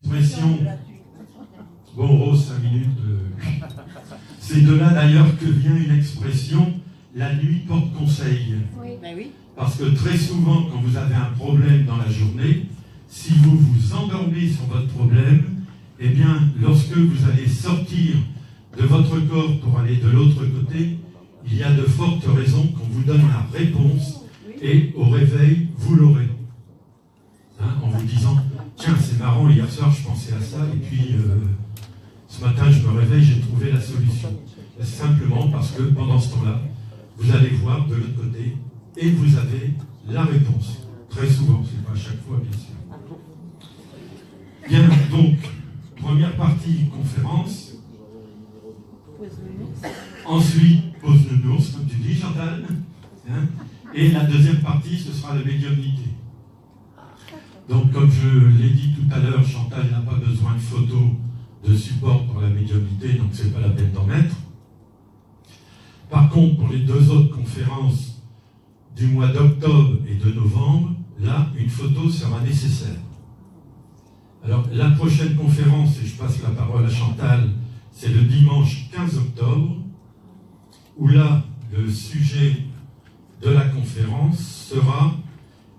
Expression. Bon, Rose, 5 minutes. C'est de là d'ailleurs que vient une expression, la nuit porte conseil. Oui. Ben oui. Parce que très souvent, quand vous avez un problème dans la journée, si vous vous endormez sur votre problème, eh bien, lorsque vous allez sortir de votre corps pour aller de l'autre côté, il y a de fortes raisons qu'on vous donne la réponse et au réveil, vous l'aurez. Hein, en vous disant, tiens, c'est marrant, hier soir, je pensais à ça, et puis ce matin, je me réveille, j'ai trouvé la solution. Simplement parce que pendant ce temps-là, vous allez voir de l'autre côté et vous avez la réponse. Très souvent, c'est pas à chaque fois, bien sûr. Bien, donc, première partie, conférence. Ensuite, pause nounours, comme tu dis, Chantal. Hein, et la deuxième partie, ce sera la médiumnité. Donc, comme je l'ai dit tout à l'heure, Chantal n'a pas besoin de photos de support pour la médiumnité, donc c'est pas la peine d'en mettre. Par contre, pour les deux autres conférences du mois d'octobre et de novembre, là, une photo sera nécessaire. Alors, la prochaine conférence, et je passe la parole à Chantal, c'est le dimanche 15 octobre, où là, le sujet de la conférence sera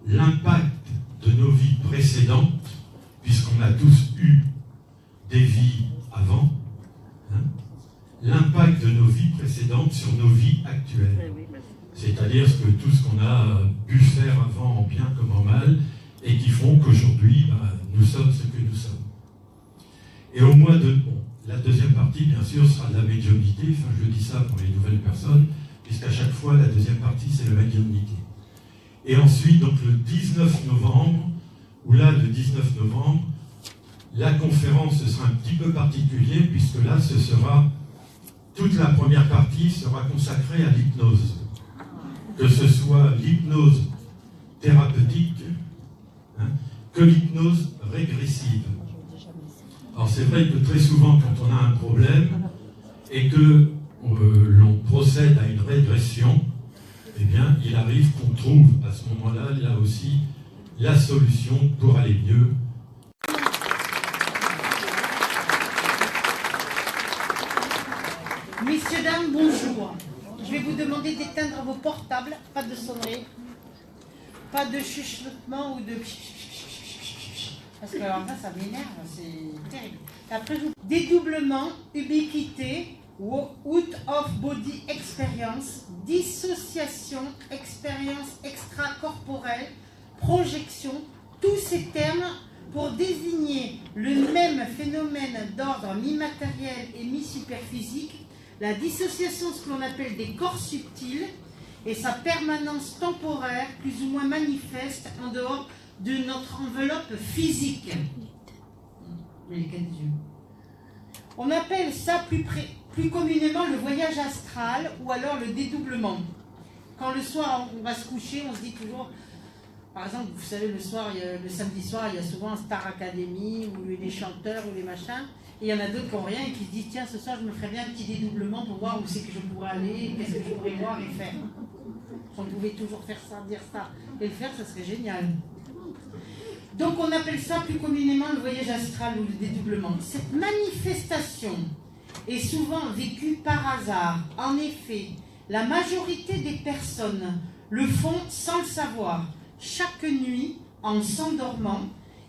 l'impact de nos vies précédentes, puisqu'on a tous eu des vies avant, hein, l'impact de nos vies précédentes sur nos vies actuelles. C'est-à-dire tout ce qu'on a pu faire avant en bien comme en mal, et qui font qu'aujourd'hui, nous sommes ce que nous sommes. Et au mois de... Bon, la deuxième partie, bien sûr, sera de la médiumnité, enfin je dis ça pour les nouvelles personnes, puisqu'à chaque fois, la deuxième partie, c'est la médiumnité. Et ensuite, donc le 19 novembre, où là, le 19 novembre, la conférence, ce sera un petit peu particulier, puisque là, ce sera... Toute la première partie sera consacrée à l'hypnose. Que ce soit l'hypnose thérapeutique, hein, que l'hypnose régressive. Alors c'est vrai que très souvent, quand on a un problème et que l'on procède à une régression, eh bien, il arrive qu'on trouve à ce moment-là, là aussi, la solution pour aller mieux. Messieurs, dames, bonjour. Je vais vous demander d'éteindre vos portables, pas de sonnerie, pas de chuchotement ou de... Parce que alors là, ça m'énerve, c'est terrible. Après, dédoublement, ubiquité, out of body experience, dissociation, expérience extracorporelle, projection, tous ces termes pour désigner le même phénomène d'ordre mi-matériel et mi-superphysique, la dissociation, ce que l'on appelle des corps subtils, et sa permanence temporaire, plus ou moins manifeste, en dehors de notre enveloppe physique. On appelle ça plus communément le voyage astral ou alors le dédoublement. Quand le soir on va se coucher, on se dit toujours, par exemple, vous savez, le samedi soir, il y a souvent un Star Academy ou les chanteurs ou les machins, et il y en a d'autres qui n'ont rien et qui se disent, tiens, ce soir je me ferais bien un petit dédoublement pour voir où c'est que je pourrais aller, qu'est-ce que je pourrais voir et faire. On pouvait toujours faire ça, dire ça, et le faire, ça serait génial. Donc on appelle ça plus communément le voyage astral ou le dédoublement. Cette manifestation est souvent vécue par hasard. En effet, la majorité des personnes le font sans le savoir, chaque nuit en s'endormant,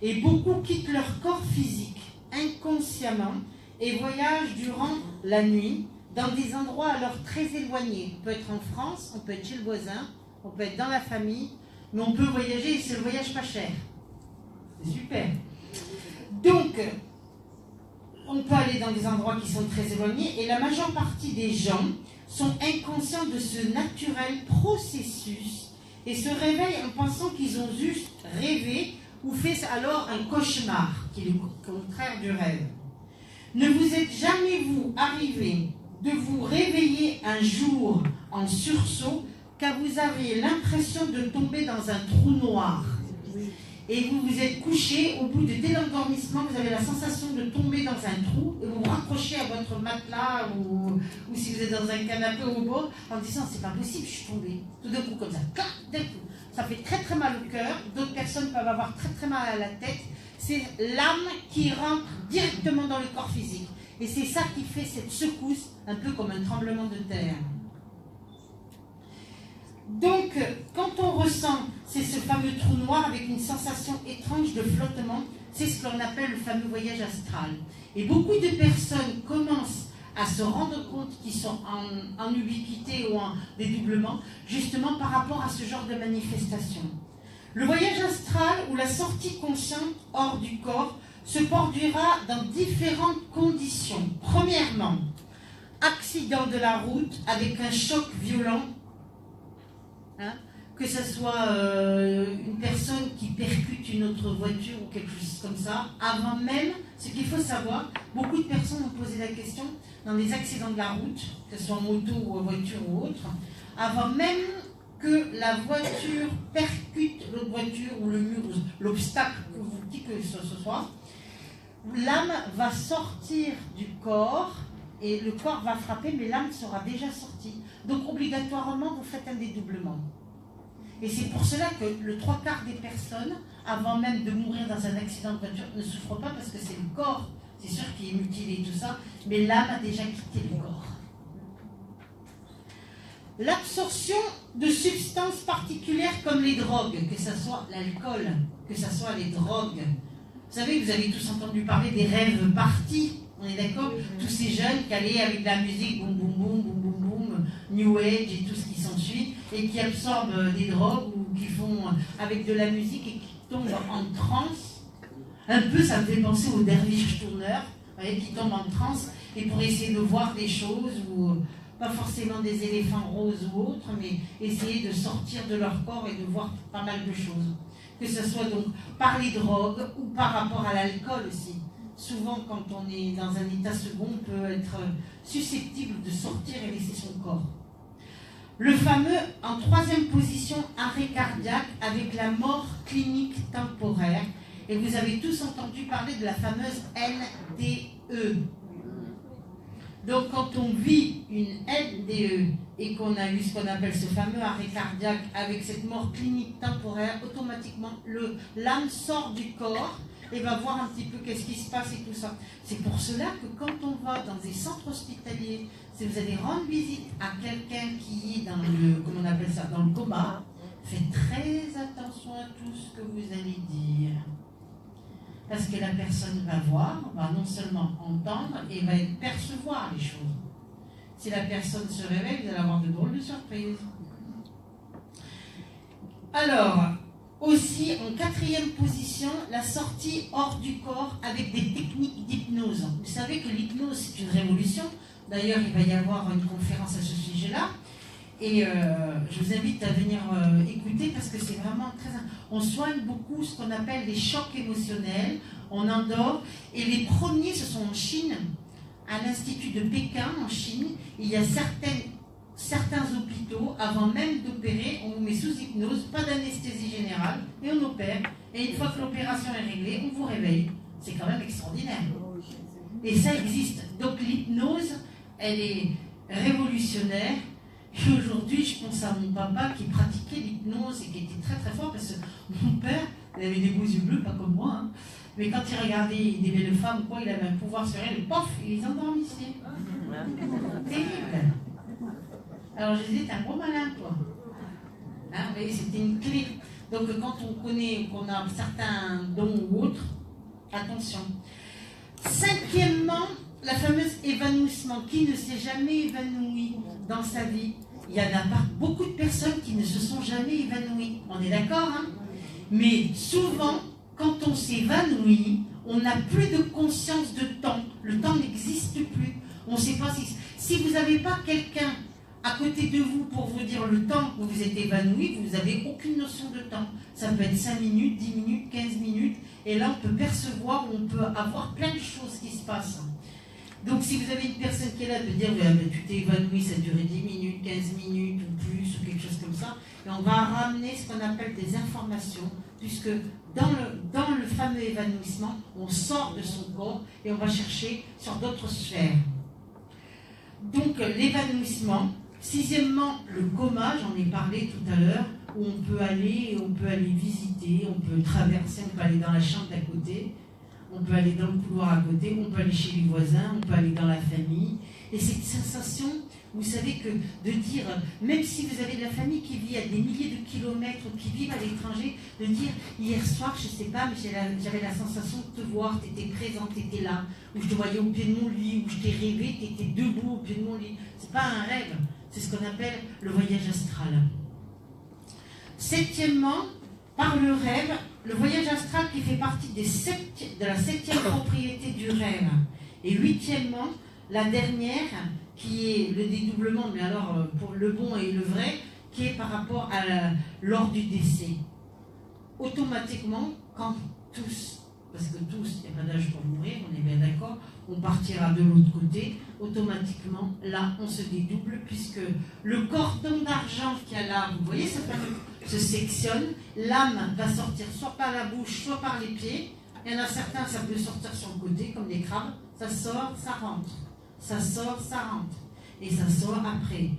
et beaucoup quittent leur corps physique inconsciemment et voyagent durant la nuit dans des endroits alors très éloignés. On peut être en France, on peut être chez le voisin, on peut être dans la famille, mais on peut voyager et c'est le voyage pas cher. C'est super. Donc, on peut aller dans des endroits qui sont très éloignés et la majeure partie des gens sont inconscients de ce naturel processus et se réveillent en pensant qu'ils ont juste rêvé ou fait alors un cauchemar, qui est le contraire du rêve. Ne vous êtes jamais, vous, arrivé de vous réveiller un jour en sursaut car vous avez l'impression de tomber dans un trou noir et vous vous êtes couché, au bout de dès l'endormissement, vous avez la sensation de tomber dans un trou et vous vous raccrochez à votre matelas ou si vous êtes dans un canapé au bord en disant c'est pas possible, je suis tombée. Tout d'un coup comme ça, clac, d'un coup. Ça fait très très mal au cœur, d'autres personnes peuvent avoir très très mal à la tête. c'est l'âme qui rentre directement dans le corps physique. Et c'est ça qui fait cette secousse, un peu comme un tremblement de terre. Donc, quand on ressent, c'est ce fameux trou noir avec une sensation étrange de flottement, c'est ce qu'on appelle le fameux voyage astral. Et beaucoup de personnes commencent à se rendre compte qu'ils sont en ubiquité ou en dédoublement, justement par rapport à ce genre de manifestation. Le voyage astral ou la sortie consciente hors du corps se produira dans différentes conditions. Premièrement, accident de la route avec un choc violent, que ce soit une personne qui percute une autre voiture ou quelque chose comme ça, avant même, ce qu'il faut savoir, beaucoup de personnes ont posé la question, dans les accidents de la route, que ce soit moto ou voiture ou autre, avant même que la voiture percute l'autre voiture ou le mur, l'obstacle, qui que ce soit, l'âme va sortir du corps et le corps va frapper, mais l'âme sera déjà sortie. Donc obligatoirement, vous faites un dédoublement. Et c'est pour cela que le 3/4 des personnes, avant même de mourir dans un accident de voiture, ne souffrent pas parce que c'est le corps, c'est sûr qu'il est mutilé et tout ça, mais l'âme a déjà quitté le corps. L'absorption de substances particulières comme les drogues, que ce soit l'alcool, que ce soit les drogues. Vous savez, vous avez tous entendu parler des rêves partis, on est d'accord? Tous ces jeunes qui allaient avec de la musique, boum boum boum, boum boum boum, New Age et tout ce qui s'ensuit, et qui absorbent des drogues ou qui font avec de la musique et qui tombent en transe. Un peu, ça me fait penser aux derviches tourneurs, qui tombent en transe et pour essayer de voir des choses ou pas forcément des éléphants roses ou autres, mais essayer de sortir de leur corps et de voir pas mal de choses. Que ce soit donc par les drogues ou par rapport à l'alcool aussi. Souvent, quand on est dans un état second, on peut être susceptible de sortir et laisser son corps. Le fameux, en 3e position, arrêt cardiaque avec la mort clinique temporaire. Et vous avez tous entendu parler de la fameuse NDE. Donc, quand on vit une NDE et qu'on a eu ce qu'on appelle ce fameux arrêt cardiaque avec cette mort clinique temporaire, automatiquement, l'âme sort du corps et va voir un petit peu qu'est-ce qui se passe et tout ça. C'est pour cela que quand on va dans des centres hospitaliers, si vous allez rendre visite à quelqu'un qui est dans le, comment on appelle ça, dans le coma, faites très attention à tout ce que vous allez dire. Parce que la personne va voir, va non seulement entendre, et va percevoir les choses. Si la personne se réveille, vous allez avoir de drôles de surprises. Alors, aussi, en 4e position, la sortie hors du corps avec des techniques d'hypnose. Vous savez que l'hypnose, c'est une révolution. D'ailleurs, il va y avoir une conférence à ce sujet-là. Et je vous invite à venir écouter parce que c'est vraiment très... On soigne beaucoup ce qu'on appelle les chocs émotionnels, on endort. Et les premiers, ce sont en Chine, à l'Institut de Pékin, en Chine. Il y a certains hôpitaux, avant même d'opérer, on vous met sous hypnose, pas d'anesthésie générale, et on opère. Et une fois que l'opération est réglée, on vous réveille. C'est quand même extraordinaire. Et ça existe. Donc l'hypnose, elle est révolutionnaire. Et aujourd'hui, je pense à mon papa qui pratiquait l'hypnose et qui était très très fort parce que mon père, il avait des beaux yeux bleus, pas comme moi, hein. Mais quand il regardait des belles femmes, quoi, il avait un pouvoir sur elles, pof, il les endormissait. Terrible. Alors je disais, t'es un gros malin, toi. Hein, vous voyez, c'était une clé. Donc quand on connaît qu'on a certains dons ou autres, attention. 5e, la fameuse évanouissement. Qui ne s'est jamais évanoui dans sa vie? Il y en a pas beaucoup de personnes qui ne se sont jamais évanouies. On est d'accord, hein? Mais souvent, quand on s'évanouit, on n'a plus de conscience de temps. Le temps n'existe plus. On ne sait pas si vous n'avez pas quelqu'un à côté de vous pour vous dire le temps que vous êtes évanoui, vous n'avez aucune notion de temps. Ça peut être 5 minutes, 10 minutes, 15 minutes. Et là, on peut percevoir, on peut avoir plein de choses qui se passent. Donc, si vous avez une personne qui est là, de dire ouais, tu t'es évanoui, ça a duré 10 minutes, 15 minutes ou plus, ou quelque chose comme ça, et on va ramener ce qu'on appelle des informations, puisque dans le fameux évanouissement, on sort de son corps et on va chercher sur d'autres sphères. Donc, l'évanouissement. 6e, le coma, j'en ai parlé tout à l'heure, où on peut aller visiter, on peut traverser, on peut aller dans la chambre d'à côté, on peut aller dans le couloir à côté, on peut aller chez les voisins, on peut aller dans la famille. Et cette sensation, vous savez que de dire, même si vous avez de la famille qui vit à des milliers de kilomètres ou qui vivent à l'étranger, de dire hier soir, je ne sais pas, mais j'avais la sensation de te voir, tu étais présent, tu étais là, ou je te voyais au pied de mon lit, ou je t'ai rêvé, tu étais debout au pied de mon lit. Ce n'est pas un rêve, c'est ce qu'on appelle le voyage astral. Septièmement, par le rêve, le voyage astral qui fait partie de la septième propriété du rêve. Et huitièmement, la dernière, qui est le dédoublement, mais alors pour le bon et le vrai, qui est par rapport à lors du décès. Automatiquement, quand tous, parce que tous, il n'y a pas d'âge pour mourir, on est bien d'accord, on partira de l'autre côté, automatiquement, là, on se dédouble, puisque le cordon d'argent qu'il y a là, vous voyez, ça se sectionne, l'âme va sortir soit par la bouche, soit par les pieds. Il y en a certains, ça peut sortir sur le côté, comme les crabes, ça sort, ça rentre. Ça sort, ça rentre. Et ça sort après.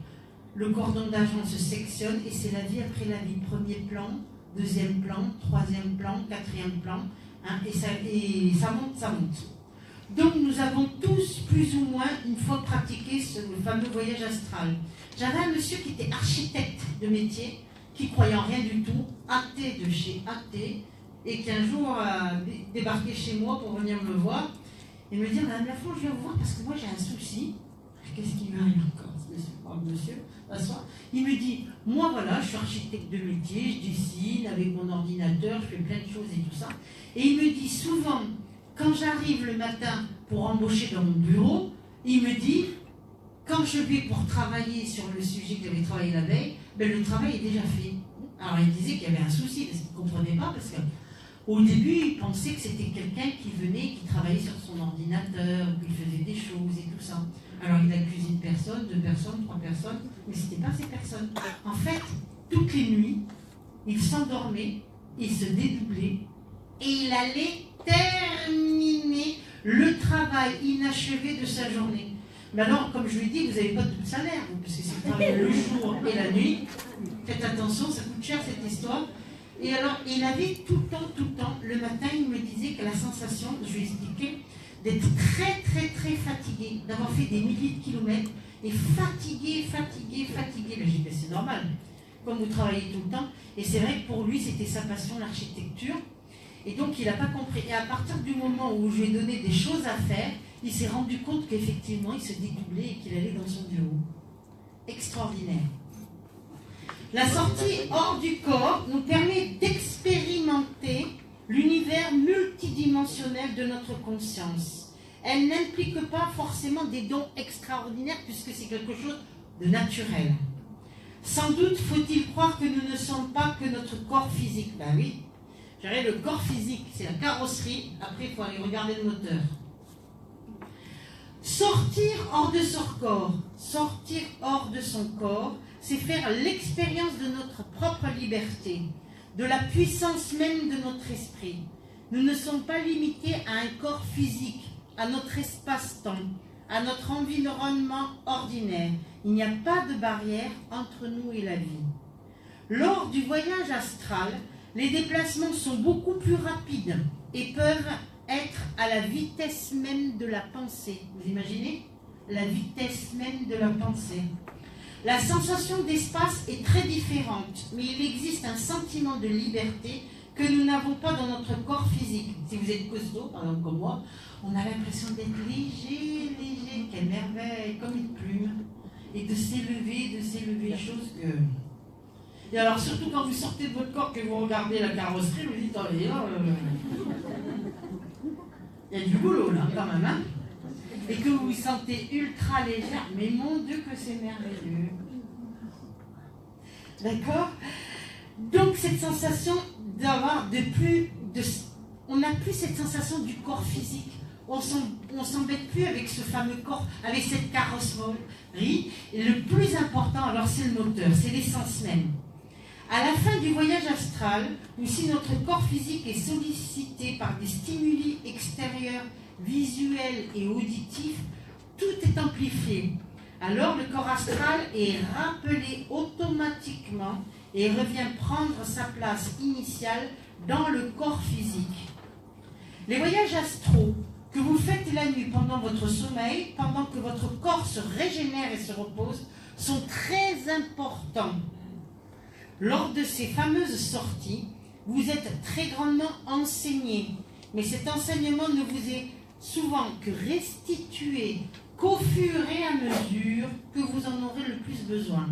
Le cordon d'argent se sectionne et c'est la vie après la vie. Premier plan, deuxième plan, troisième plan, quatrième plan. Hein, et ça monte, ça monte. Donc nous avons tous, plus ou moins, une fois pratiqué ce fameux voyage astral. J'avais un monsieur qui était architecte de métier, qui croyait en rien du tout, athée de chez athée, et qui un jour a débarqué chez moi pour venir me voir. Et me dire, Madame Lafont, je viens vous voir parce que moi j'ai un souci. Qu'est-ce qui m'arrive encore, monsieur, s'assoit. Il me dit, moi voilà, je suis architecte de métier, je dessine avec mon ordinateur, je fais plein de choses et tout ça. Et il me dit souvent, quand j'arrive le matin pour embaucher dans mon bureau, il me dit, quand je vais pour travailler sur le sujet que j'avais travaillé la veille, ben, le travail est déjà fait. Alors il disait qu'il y avait un souci parce qu'il ne comprenait pas, parce que au début, il pensait que c'était quelqu'un qui venait, qui travaillait sur son ordinateur, qui faisait des choses et tout ça. Alors il accusait une personne, 2 personnes, 3 personnes, mais ce n'était pas ces personnes. En fait, toutes les nuits, il s'endormait, il se dédoublait, et il allait terminer le travail inachevé de sa journée. Mais alors, comme je lui dis, vous n'avez pas de salaire, parce que c'est le travail le jour et la nuit. Faites attention, ça coûte cher cette histoire. Et alors, il avait tout le temps, le matin, il me disait que la sensation, je lui expliquais, d'être très, très, très fatigué, d'avoir fait des milliers de kilomètres, et fatigué. Mais j'ai dit, c'est normal, comme vous travaillez tout le temps. Et c'est vrai que pour lui, c'était sa passion, l'architecture. Et donc, il n'a pas compris. Et à partir du moment où je lui ai donné des choses à faire, il s'est rendu compte qu'effectivement, il se dédoublait et qu'il allait dans son bureau. Extraordinaire. La sortie hors du corps nous permet d'expérimenter l'univers multidimensionnel de notre conscience. Elle n'implique pas forcément des dons extraordinaires puisque c'est quelque chose de naturel. Sans doute faut-il croire que nous ne sommes pas que notre corps physique. Ben oui, je dirais le corps physique, c'est la carrosserie. Après, il faut aller regarder le moteur. Sortir hors de son corps, c'est faire l'expérience de notre propre liberté, de la puissance même de notre esprit. Nous ne sommes pas limités à un corps physique, à notre espace-temps, à notre environnement ordinaire. Il n'y a pas de barrière entre nous et la vie. Lors du voyage astral, les déplacements sont beaucoup plus rapides et peuvent être à la vitesse même de la pensée. Vous imaginez? La vitesse même de la pensée. La sensation d'espace est très différente, mais il existe un sentiment de liberté que nous n'avons pas dans notre corps physique. Si vous êtes costaud, par exemple comme moi, on a l'impression d'être léger, quelle merveille, comme une plume, et de s'élever, chose que... Et alors surtout quand vous sortez de votre corps, que vous regardez la carrosserie, vous dites, oh, il y a du boulot là, quand même, hein? Et que vous vous sentez ultra légère, mais mon Dieu que c'est merveilleux. D'accord? Donc cette sensation d'avoir on n'a plus cette sensation du corps physique. On s'embête plus avec ce fameux corps, avec cette carrosserie. Et le plus important, alors c'est le moteur, c'est l'essence même. À la fin du voyage astral, ou si notre corps physique est sollicité par des stimuli extérieurs, visuels et auditifs, tout est amplifié. Alors le corps astral est rappelé automatiquement et revient prendre sa place initiale dans le corps physique. Les voyages astraux que vous faites la nuit pendant votre sommeil, pendant que votre corps se régénère et se repose, sont très importants. Lors de ces fameuses sorties, vous êtes très grandement enseigné, mais cet enseignement ne vous est souvent que restitué qu'au fur et à mesure que vous en aurez le plus besoin.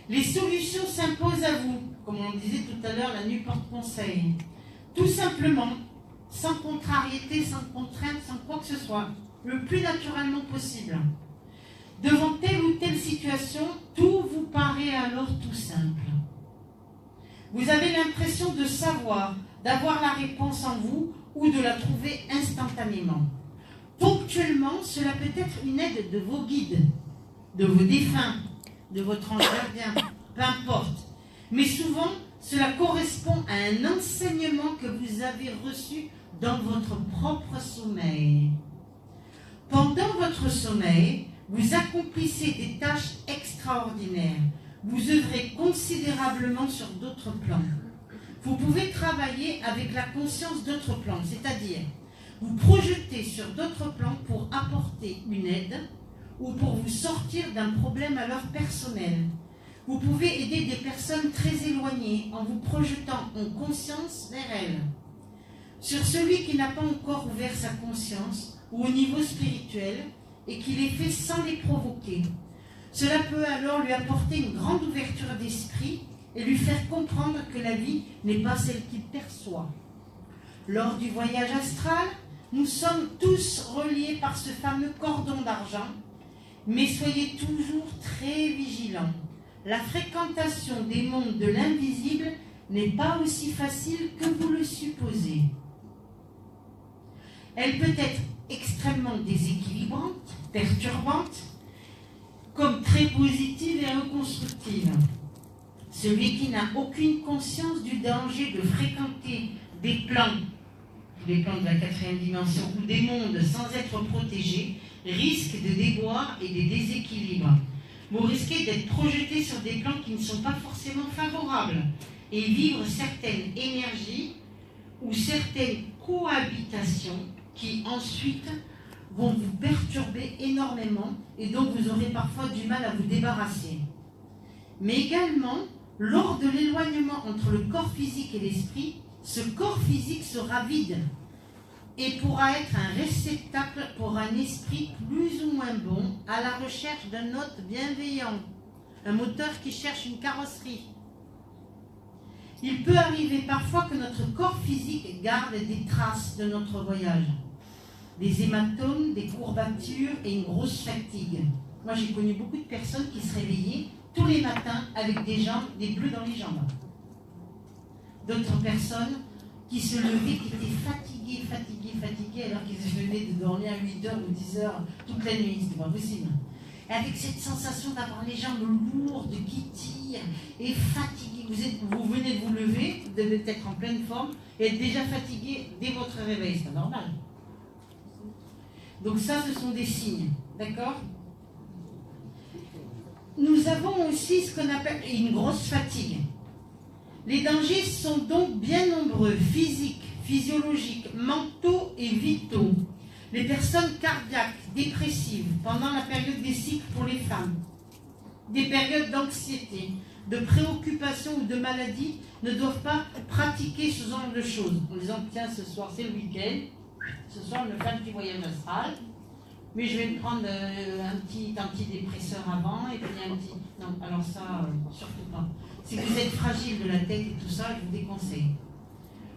Les solutions s'imposent à vous, comme on disait tout à l'heure, la nuit porte conseil. Tout simplement, sans contrariété, sans contrainte, sans quoi que ce soit, le plus naturellement possible. Devant telle ou telle situation, tout vous paraît alors tout simple. Vous avez l'impression de savoir, d'avoir la réponse en vous ou de la trouver instantanément. Ponctuellement, cela peut être une aide de vos guides, de vos défunts, de votre ange gardien, peu importe. Mais souvent, cela correspond à un enseignement que vous avez reçu dans votre propre sommeil. Pendant votre sommeil, vous accomplissez des tâches extraordinaires. Vous œuvrez considérablement sur d'autres plans. Vous pouvez travailler avec la conscience d'autres plans, c'est-à-dire vous projeter sur d'autres plans pour apporter une aide ou pour vous sortir d'un problème alors personnel. Vous pouvez aider des personnes très éloignées en vous projetant en conscience vers elles. Sur celui qui n'a pas encore ouvert sa conscience ou au niveau spirituel et qui les fait sans les provoquer. Cela peut alors lui apporter une grande ouverture d'esprit et lui faire comprendre que la vie n'est pas celle qu'il perçoit. Lors du voyage astral, nous sommes tous reliés par ce fameux cordon d'argent, mais soyez toujours très vigilants. La fréquentation des mondes de l'invisible n'est pas aussi facile que vous le supposez. Elle peut être extrêmement déséquilibrante, perturbante, comme très positive et reconstructive. Celui qui n'a aucune conscience du danger de fréquenter des plans de la 4e dimension ou des mondes sans être protégé, risque de déboires et de déséquilibres. Vous risquez d'être projeté sur des plans qui ne sont pas forcément favorables et vivre certaines énergies ou certaines cohabitations qui ensuite vont vous perturber énormément et dont vous aurez parfois du mal à vous débarrasser. Mais également, lors de l'éloignement entre le corps physique et l'esprit, ce corps physique sera vide et pourra être un réceptacle pour un esprit plus ou moins bon à la recherche d'un hôte bienveillant, un moteur qui cherche une carrosserie. Il peut arriver parfois que notre corps physique garde des traces de notre voyage, des hématomes, des courbatures et une grosse fatigue. Moi, j'ai connu beaucoup de personnes qui se réveillaient tous les matins avec des bleus dans les jambes. D'autres personnes qui se levaient, qui étaient fatiguées, alors qu'ils venaient de dormir à 8 heures ou 10 heures toute la nuit. C'était pas possible. Et avec cette sensation d'avoir les jambes lourdes, qui tirent et fatiguées. Vous venez de vous lever, vous devez être en pleine forme et être déjà fatigué dès votre réveil. C'est pas normal. Donc ça, ce sont des signes. D'accord ? Nous avons aussi ce qu'on appelle une grosse fatigue. Les dangers sont donc bien nombreux, physiques, physiologiques, mentaux et vitaux. Les personnes cardiaques, dépressives, pendant la période des cycles pour les femmes, des périodes d'anxiété, de préoccupation ou de maladie ne doivent pas pratiquer ce genre de choses. En disant, tiens, ce soir c'est le week-end, ce soir on me fait un petit voyage astral, mais je vais me prendre un petit antidépresseur avant, et puis un petit... Non, alors ça, surtout pas. Si vous êtes fragile de la tête et tout ça, je vous déconseille.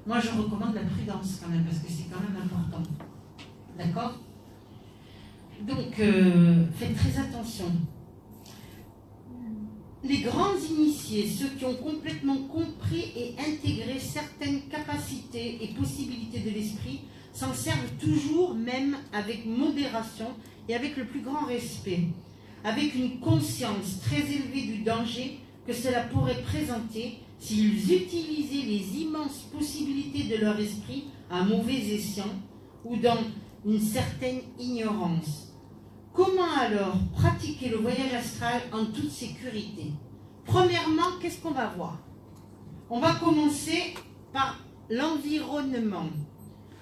Moi, je recommande la prudence quand même, parce que c'est quand même important. D'accord ? Donc, faites très attention. Les grands initiés, ceux qui ont complètement compris et intégré certaines capacités et possibilités de l'esprit, s'en servent toujours, même avec modération et avec le plus grand respect, avec une conscience très élevée du danger que cela pourrait présenter s'ils utilisaient les immenses possibilités de leur esprit à mauvais escient ou dans une certaine ignorance. Comment alors pratiquer le voyage astral en toute sécurité? Premièrement, qu'est-ce qu'on va voir? On va commencer par l'environnement.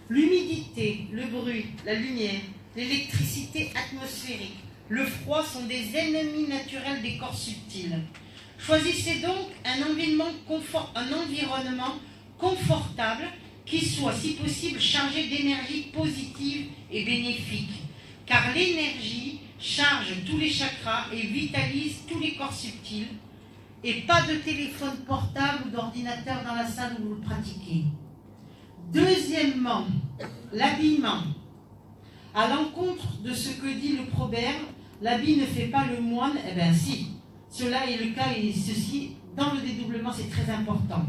L'humidité, le bruit, la lumière, l'électricité atmosphérique, le froid sont des ennemis naturels des corps subtils. Choisissez donc un environnement confortable qui soit, si possible, chargé d'énergie positive et bénéfique. Car l'énergie charge tous les chakras et vitalise tous les corps subtils. Et pas de téléphone portable ou d'ordinateur dans la salle où vous le pratiquez. Deuxièmement, l'habillement. À l'encontre de ce que dit le proverbe, l'habit ne fait pas le moine, eh bien si. Cela est le cas et ceci, dans le dédoublement, c'est très important.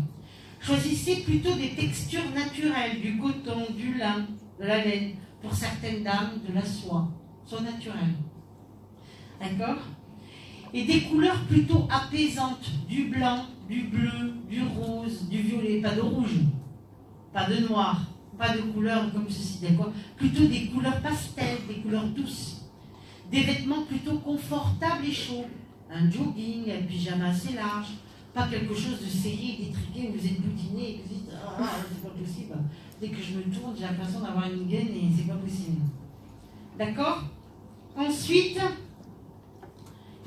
Choisissez plutôt des textures naturelles, du coton, du lin, de la laine, pour certaines dames, de la soie. Soie naturelle. D'accord? Et des couleurs plutôt apaisantes, du blanc, du bleu, du rose, du violet, pas de rouge, pas de noir, pas de couleurs comme ceci, d'accord? Plutôt des couleurs pastel, des couleurs douces, des vêtements plutôt confortables et chauds, un jogging, un pyjama assez large, pas quelque chose de serré, d'étriqué, où vous êtes boutiné et que vous dites « Ah, c'est pas possible, dès que je me tourne, j'ai l'impression d'avoir une gaine et c'est pas possible. » D'accord? Ensuite,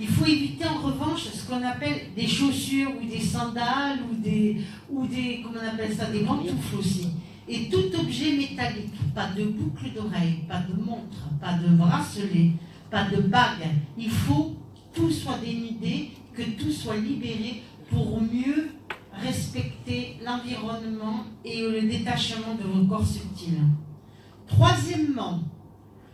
il faut éviter en revanche ce qu'on appelle des chaussures ou des sandales ou des comment on appelle ça, des pantoufles aussi. Et tout objet métallique, pas de boucle d'oreille, pas de montre, pas de bracelet, pas de bague. Il faut que tout soit dénudé, que tout soit libéré pour mieux respecter l'environnement et le détachement de vos corps subtils. Troisièmement,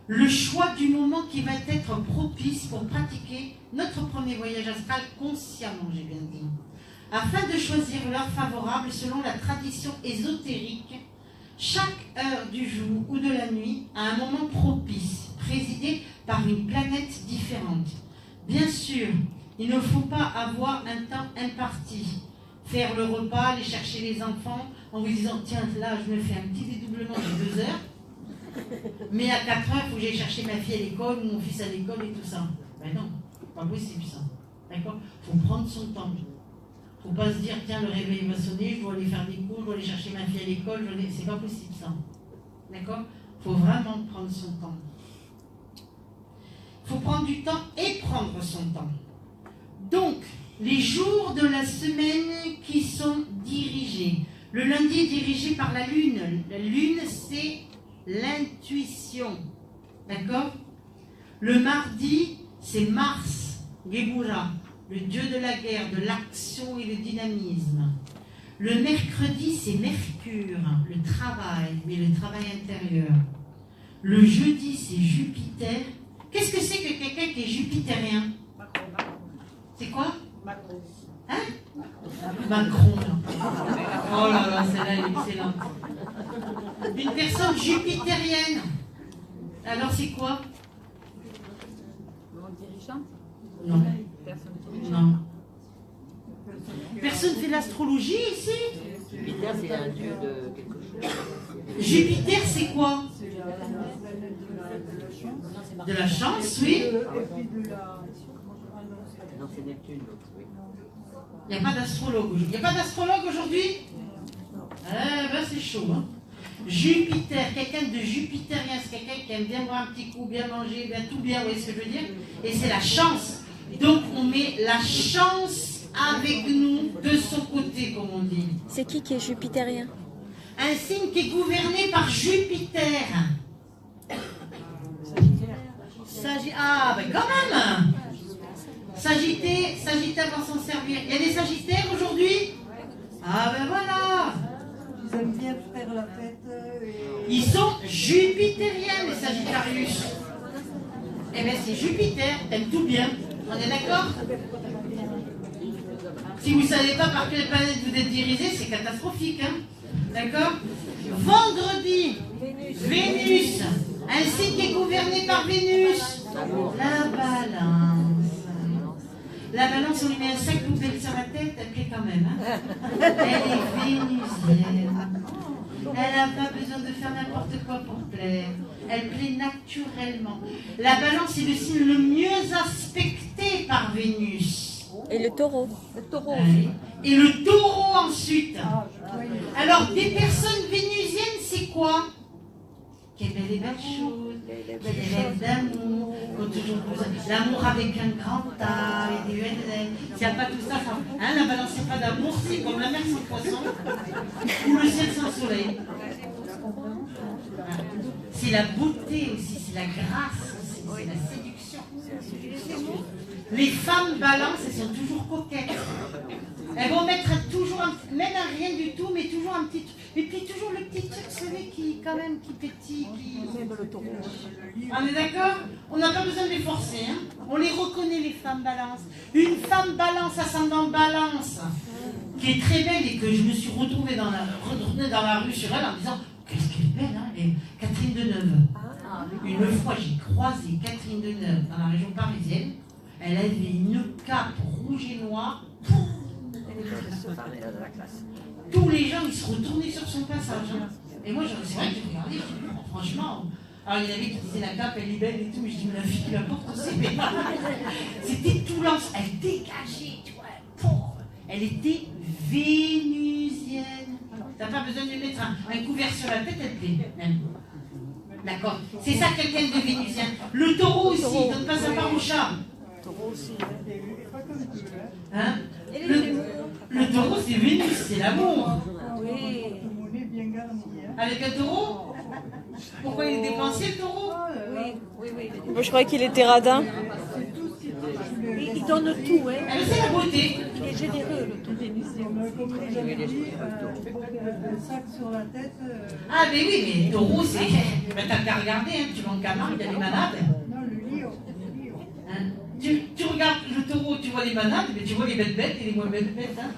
le choix du moment qui va être propice pour pratiquer notre premier voyage astral consciemment, j'ai bien dit. Afin de choisir l'heure favorable selon la tradition ésotérique, chaque heure du jour ou de la nuit a un moment propice, présidé par une planète différente. Bien sûr, il ne faut pas avoir un temps imparti. Faire le repas, aller chercher les enfants en vous disant « Tiens, là, je me fais un petit dédoublement de 2 heures. » Mais à 4 heures, il faut que j'aille chercher ma fille à l'école ou mon fils à l'école et tout ça. Ben non, pas possible ça. D'accord? Il faut prendre son temps. Il ne faut pas se dire, tiens, le réveil va sonner, je dois aller faire des cours, je dois aller chercher ma fille à l'école. C'est pas possible ça. D'accord? Il faut vraiment prendre son temps. Il faut prendre du temps et prendre son temps. Donc, les jours de la semaine qui sont dirigés. Le lundi est dirigé par la lune. La lune, c'est l'intuition. D'accord? Le mardi, c'est Mars, Gebura, le dieu de la guerre, de l'action et le dynamisme. Le mercredi, c'est Mercure, le travail, mais le travail intérieur. Le jeudi, c'est Jupiter. Qu'est-ce que c'est que quelqu'un qui est jupitérien? C'est quoi? Macron. Hein? Macron. Oh là là, celle-là est excellente. Une personne jupitérienne. Alors c'est quoi? Dirigeant? Non. Personne dirigeante. Non. Personne fait l'astrologie ici? Jupiter, c'est un dieu de quelque chose. Jupiter, c'est quoi? De la chance, oui. Non, c'est Neptune, l'autre, oui. Il n'y a pas d'astrologue aujourd'hui. Il n'y a pas d'astrologue aujourd'hui? Eh ben c'est chaud, hein. Jupiter, quelqu'un de jupitérien, c'est quelqu'un qui aime bien boire un petit coup, bien manger, bien tout bien, vous voyez ce que je veux dire? Et c'est la chance. Donc on met la chance avec nous de son côté, comme on dit. C'est qui est jupitérien? Un signe qui est gouverné par Jupiter. Ah, ben quand même. Sagittaire va s'en servir. Il y a des Sagittaires aujourd'hui? Ah ben voilà. Ils aiment bien faire la fête. Ils sont jupitériens, les Sagittarius. Eh bien, c'est Jupiter, t'aimes tout bien. On est d'accord? Si vous ne savez pas par quelle planète vous êtes dirigé, c'est catastrophique. Hein? D'accord? Vendredi, Vénus. Un signe qui est gouverné par Vénus. La balance. La balance, on lui met un sac poubelle sur la tête, elle plaît quand même. Hein? Elle est vénusienne. Elle n'a pas besoin de faire n'importe quoi pour plaire. Elle plaît naturellement. La balance est le signe le mieux aspecté par Vénus. Et le taureau. Le taureau Ouais. aussi. Et le taureau ensuite. Ah, oui. Alors, des personnes vénusiennes, c'est quoi? Quelle belle et belle chose, qui rêve d'amour, qui ont toujours besoin. L'amour avec un grand A et des UNL. S'il n'y a pas tout ça, la balance, c'est pas d'amour, c'est comme la mer sans poisson ou le ciel sans soleil. C'est la beauté aussi, c'est la grâce aussi, c'est la séduction. Les femmes balance, elles sont toujours coquettes. Elles vont mettre toujours, même à rien du tout, mais toujours un petit truc. Et puis toujours le petit truc, celui qui, quand même, qui pétille, qui... On est d'accord? On n'a pas besoin de les forcer, hein. On les reconnaît, les femmes balance. Une femme balance, ascendant balance, qui est très belle et que je me suis retournée dans la rue sur elle en disant, qu'est-ce qu'elle est belle, hein, Catherine Deneuve. Une fois, j'ai croisé Catherine Deneuve dans la région parisienne. Elle avait une cape rouge et noire. Tous les gens, ils se retournaient sur son passage. Hein. Et moi, c'est vrai que j'ai regardé, je dis, franchement. Alors, il y en avait qui disaient la cape, elle est belle et tout, mais je dis, mais la fille qui la porte aussi. C'était tout lance. Elle dégageait, tu vois. Elle était vénusienne. T'as pas besoin de lui mettre un couvert sur la tête, elle plaît. D'accord. C'est ça quelqu'un de vénusien. Le taureau aussi, il donne pas sa part au chat. Hein? Le taureau, c'est Vénus, c'est l'amour. Oui. Avec un taureau? Pourquoi il est dépensier, le taureau? Oui. Moi, je croyais qu'il était radin. Il donne tout, hein. Ah, mais c'est la beauté. Il est généreux, le taureau. Comme les j'avais dit, un sac sur la tête. Ah, mais oui, mais le taureau, c'est. Ben, t'as qu'à regarder, hein. Tu vas en Camargue, il y a des manades. Non, le lion. Hein? Tu regardes le taureau, tu vois les manades, mais tu vois les bêtes et les moins bêtes. Hein?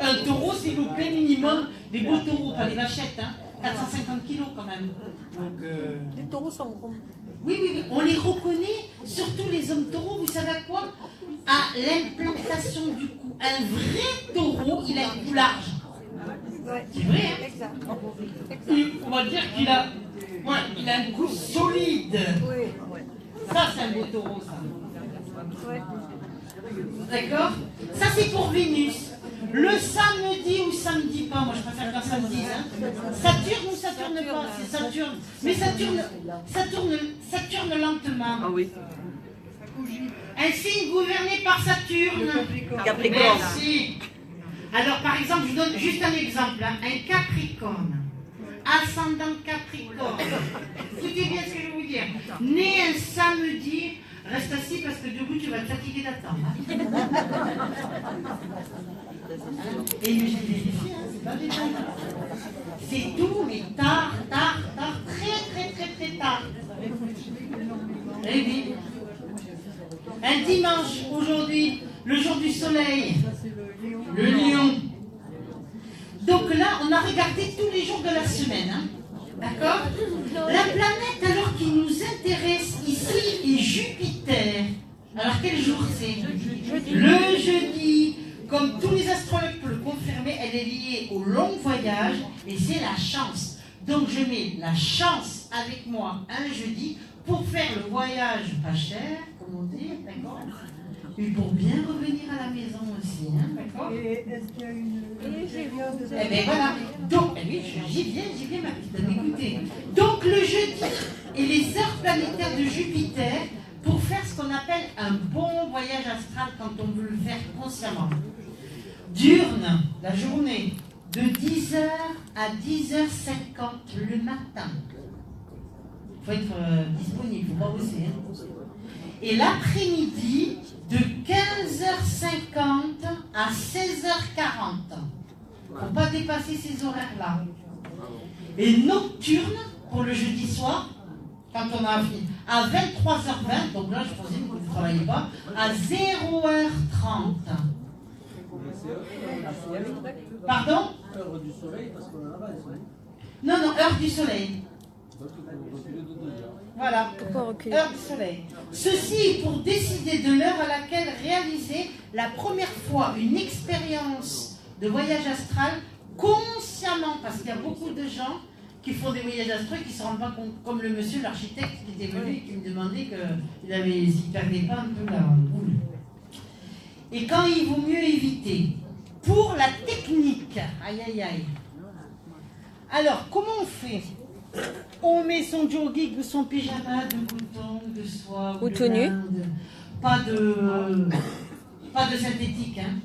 Un taureau, c'est le plein minimum. Les beaux taureaux, pas les vachettes, hein. 450 kilos quand même. Donc, Les taureaux sont gros. oui, on les reconnaît, surtout les hommes taureaux, vous savez à quoi? À l'implantation du cou. Un vrai taureau, il a un cou large. C'est vrai, hein? Exact. On va dire qu'il a, il a un cou solide. Oui. Ça, c'est un beau taureau, ça. Ouais. D'accord? Ça, c'est pour Vénus. Le samedi ou samedi pas, moi je préfère quand samedi. Hein. Saturne ou Saturne pas, c'est Saturne. Mais Saturne lentement. Ah oui. Un signe gouverné par Saturne. Capricorne. Merci. Alors par exemple, je vous donne juste un exemple. Hein. Un Capricorne. Ascendant Capricorne. Écoutez bien ce que je vais vous dire. Né un samedi, reste assis parce que du coup tu vas te fatiguer d'attendre. Et j'ai vérifié, hein, c'est pas des gens. C'est tout, mais tard, très tard. Eh oui. Un dimanche, aujourd'hui, le jour du soleil, le lion. Donc là, on a regardé tous les jours de la semaine, hein. D'accord? La planète, alors, qui nous intéresse ici, est Jupiter. Alors, quel jour c'est? Le jeudi. Comme tous les astrologues peuvent le confirmer, elle est liée au long voyage et c'est la chance. Donc je mets la chance avec moi un jeudi pour faire le voyage pas cher, comme on dit, d'accord? Et pour bien revenir à la maison aussi, hein, d'accord? Et est-ce qu'il y a une période de... Eh bien voilà, donc, oui, j'y viens ma petite dame, écoutez. Donc le jeudi et les heures planétaires de Jupiter pour faire ce qu'on appelle un bon voyage astral quand on veut le faire consciemment. Diurne, la journée, de 10h à 10h50 le matin. Il faut être disponible, il ne faut pas bosser. Hein. Et l'après-midi, de 15h50 à 16h40. Il ne faut pas dépasser ces horaires-là. Et nocturne, pour le jeudi soir, quand on a fini, à 23h20, donc là je présume que vous ne travaillez pas, à 0h30. Pardon? Heure du soleil, parce qu'on est là-bas. Non, heure du soleil. Voilà, Pourquoi reculer? heure du soleil. Ceci est pour décider de l'heure à laquelle réaliser la première fois une expérience de voyage astral consciemment, parce qu'il y a beaucoup de gens qui font des voyages astraux et qui ne se rendent pas compte, comme le monsieur, l'architecte qui était venu et qui me demandait s'il ne perdait pas un peu la boule. et quand il vaut mieux éviter. Pour la technique, aïe aïe aïe. Alors, comment on fait? On met son jogging ou son pyjama de coton, de soie ou tout nu. Pas de synthétique, hein.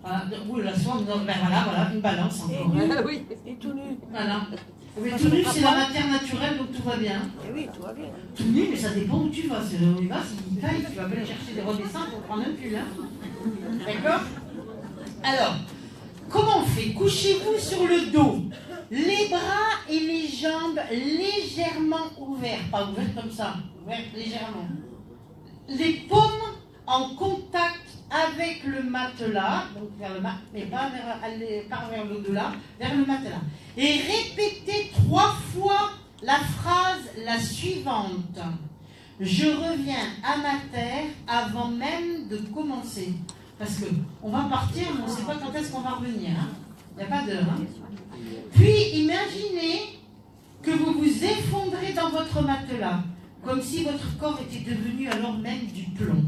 Voilà, oui, la soie, ben voilà, une balance encore. Oui. Et tout nu. Voilà. Mais tout nu, c'est la matière naturelle, donc tout va bien. Et oui, tout va bien. Tout nu, mais ça dépend où tu vas. On y va, s'il taille, tu vas pas aller chercher des redessins pour prendre un pull, hein. D'accord? Alors, comment on fait? Couchez-vous sur le dos. Les bras et les jambes légèrement ouverts. Pas ouverts comme ça, ouverts légèrement. Les paumes en contact avec le matelas, donc vers le matelas, mais pas vers l'au-delà, vers le matelas. Et répétez 3 fois la phrase la suivante. Je reviens à ma terre avant même de commencer. Parce qu'on va partir, mais on ne sait pas quand est-ce qu'on va revenir. Il n'y a pas d'heure. Puis, imaginez que vous vous effondrez dans votre matelas, comme si votre corps était devenu alors même du plomb.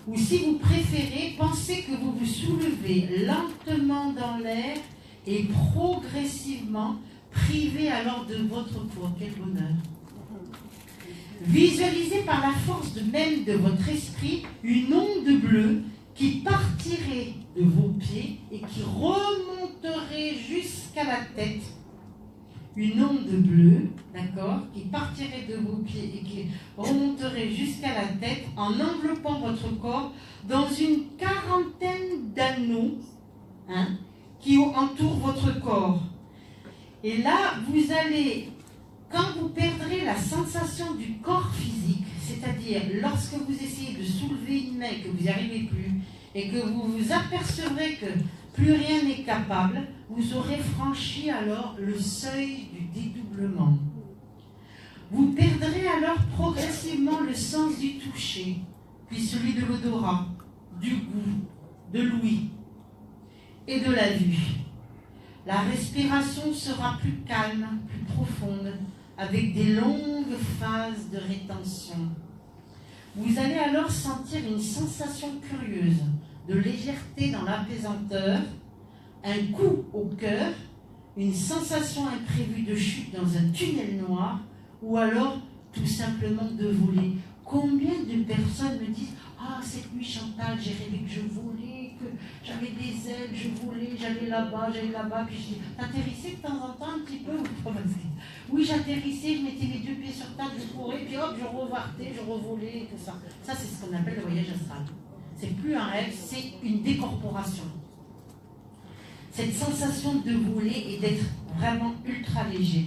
Ou si vous préférez, pensez que vous vous soulevez lentement dans l'air et progressivement privez alors de votre poids. Quel bonheur! Visualisez par la force même de votre esprit une onde bleue qui partirait de vos pieds et qui remonterait jusqu'à la tête. Une onde bleue, d'accord, qui partirait de vos pieds et qui remonterait jusqu'à la tête en enveloppant votre corps dans une quarantaine d'anneaux qui entourent votre corps. Et là, vous allez, quand vous perdrez la sensation du corps physique, c'est-à-dire lorsque vous essayez de soulever une main et que vous n'y arrivez plus, et que vous vous apercevrez que plus rien n'est capable, vous aurez franchi alors le seuil du dédoublement. Vous perdrez alors progressivement le sens du toucher, puis celui de l'odorat, du goût, de l'ouïe et de la vue. La respiration sera plus calme, plus profonde, avec des longues phases de rétention. Vous allez alors sentir une sensation curieuse de légèreté dans l'apaisanteur, un coup au cœur, une sensation imprévue de chute dans un tunnel noir, ou alors tout simplement de voler. Combien de personnes me disent « Ah, cette nuit, Chantal, j'ai rêvé que je volais, que j'avais des ailes, je volais, j'allais là-bas, puis je dis « T'atterrissais de temps en temps un petit peu ou pas ?» Oui, j'atterrissais, je mettais les 2 pieds sur table, je courais, puis hop, je revartais, je revolais, et tout ça. Ça, c'est ce qu'on appelle le voyage astral. C'est plus un rêve, c'est une décorporation. Cette sensation de voler et d'être vraiment ultra léger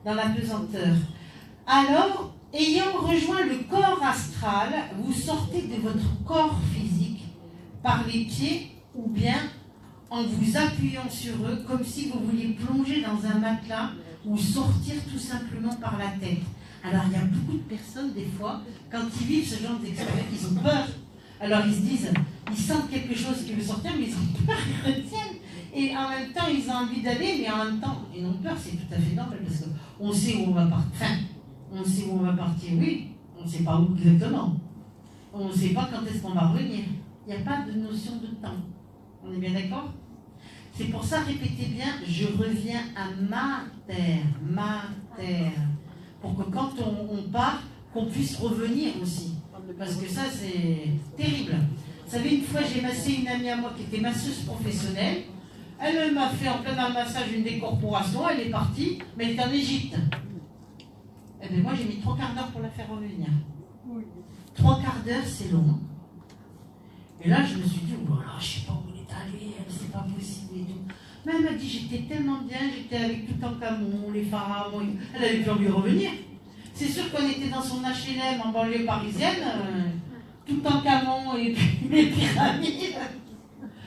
dans la pesanteur. Alors, ayant rejoint le corps astral, vous sortez de votre corps physique par les pieds ou bien en vous appuyant sur eux comme si vous vouliez plonger dans un matelas ou sortir tout simplement par la tête. Alors, il y a beaucoup de personnes, des fois, quand ils vivent ce genre d'expérience, ils ont peur. Alors, ils se disent, ils sentent quelque chose qui veut sortir, mais ils ont peur, ils retiennent. Et en même temps, ils ont envie d'aller, mais en même temps, ils ont peur, c'est tout à fait normal, parce qu'on sait où on va partir. Enfin, on sait où on va partir, oui, on ne sait pas où exactement. On ne sait pas quand est-ce qu'on va revenir. Il n'y a pas de notion de temps. On est bien d'accord? C'est pour ça, répétez bien, je reviens à ma terre. Pour que quand on part, qu'on puisse revenir aussi. Parce que ça, c'est terrible. Vous savez, une fois, j'ai massé une amie à moi qui était masseuse professionnelle. Elle m'a fait en plein massage une décorporation, elle est partie, mais elle est en Égypte. Eh bien, moi, j'ai mis 3 quarts d'heure pour la faire revenir. 3 quarts d'heure, c'est long. Et là, je me suis dit, voilà, je ne sais pas où elle est allée, c'est pas possible et tout. Mais elle m'a dit, j'étais tellement bien, j'étais avec Toutankhamon, les pharaons, elle avait plus envie de revenir. C'est sûr qu'on était dans son HLM en banlieue parisienne, Toutankhamon et puis les pyramides.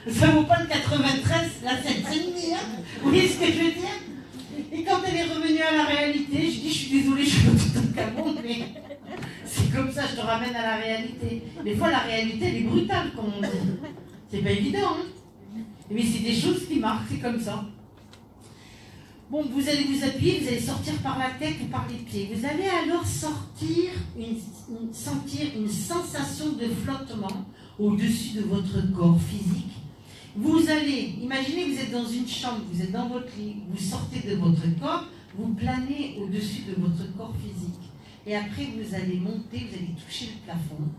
Ça vaut pas le 93, la 7,5, hein. Vous voyez ce que je veux dire? Et quand elle est revenue à la réalité, je dis, je suis désolée, je suis pas Toutankhamon, mais c'est comme ça, je te ramène à la réalité. Des fois, la réalité, elle est brutale, comme on dit. C'est pas évident, hein. Mais c'est des choses qui marquent, c'est comme ça. Bon, vous allez vous appuyer, vous allez sortir par la tête ou par les pieds. Vous allez alors sentir une sensation de flottement au-dessus de votre corps physique. Vous allez, imaginez que vous êtes dans une chambre, vous êtes dans votre lit, vous sortez de votre corps, vous planez au-dessus de votre corps physique. Et après, vous allez monter, vous allez toucher le plafond.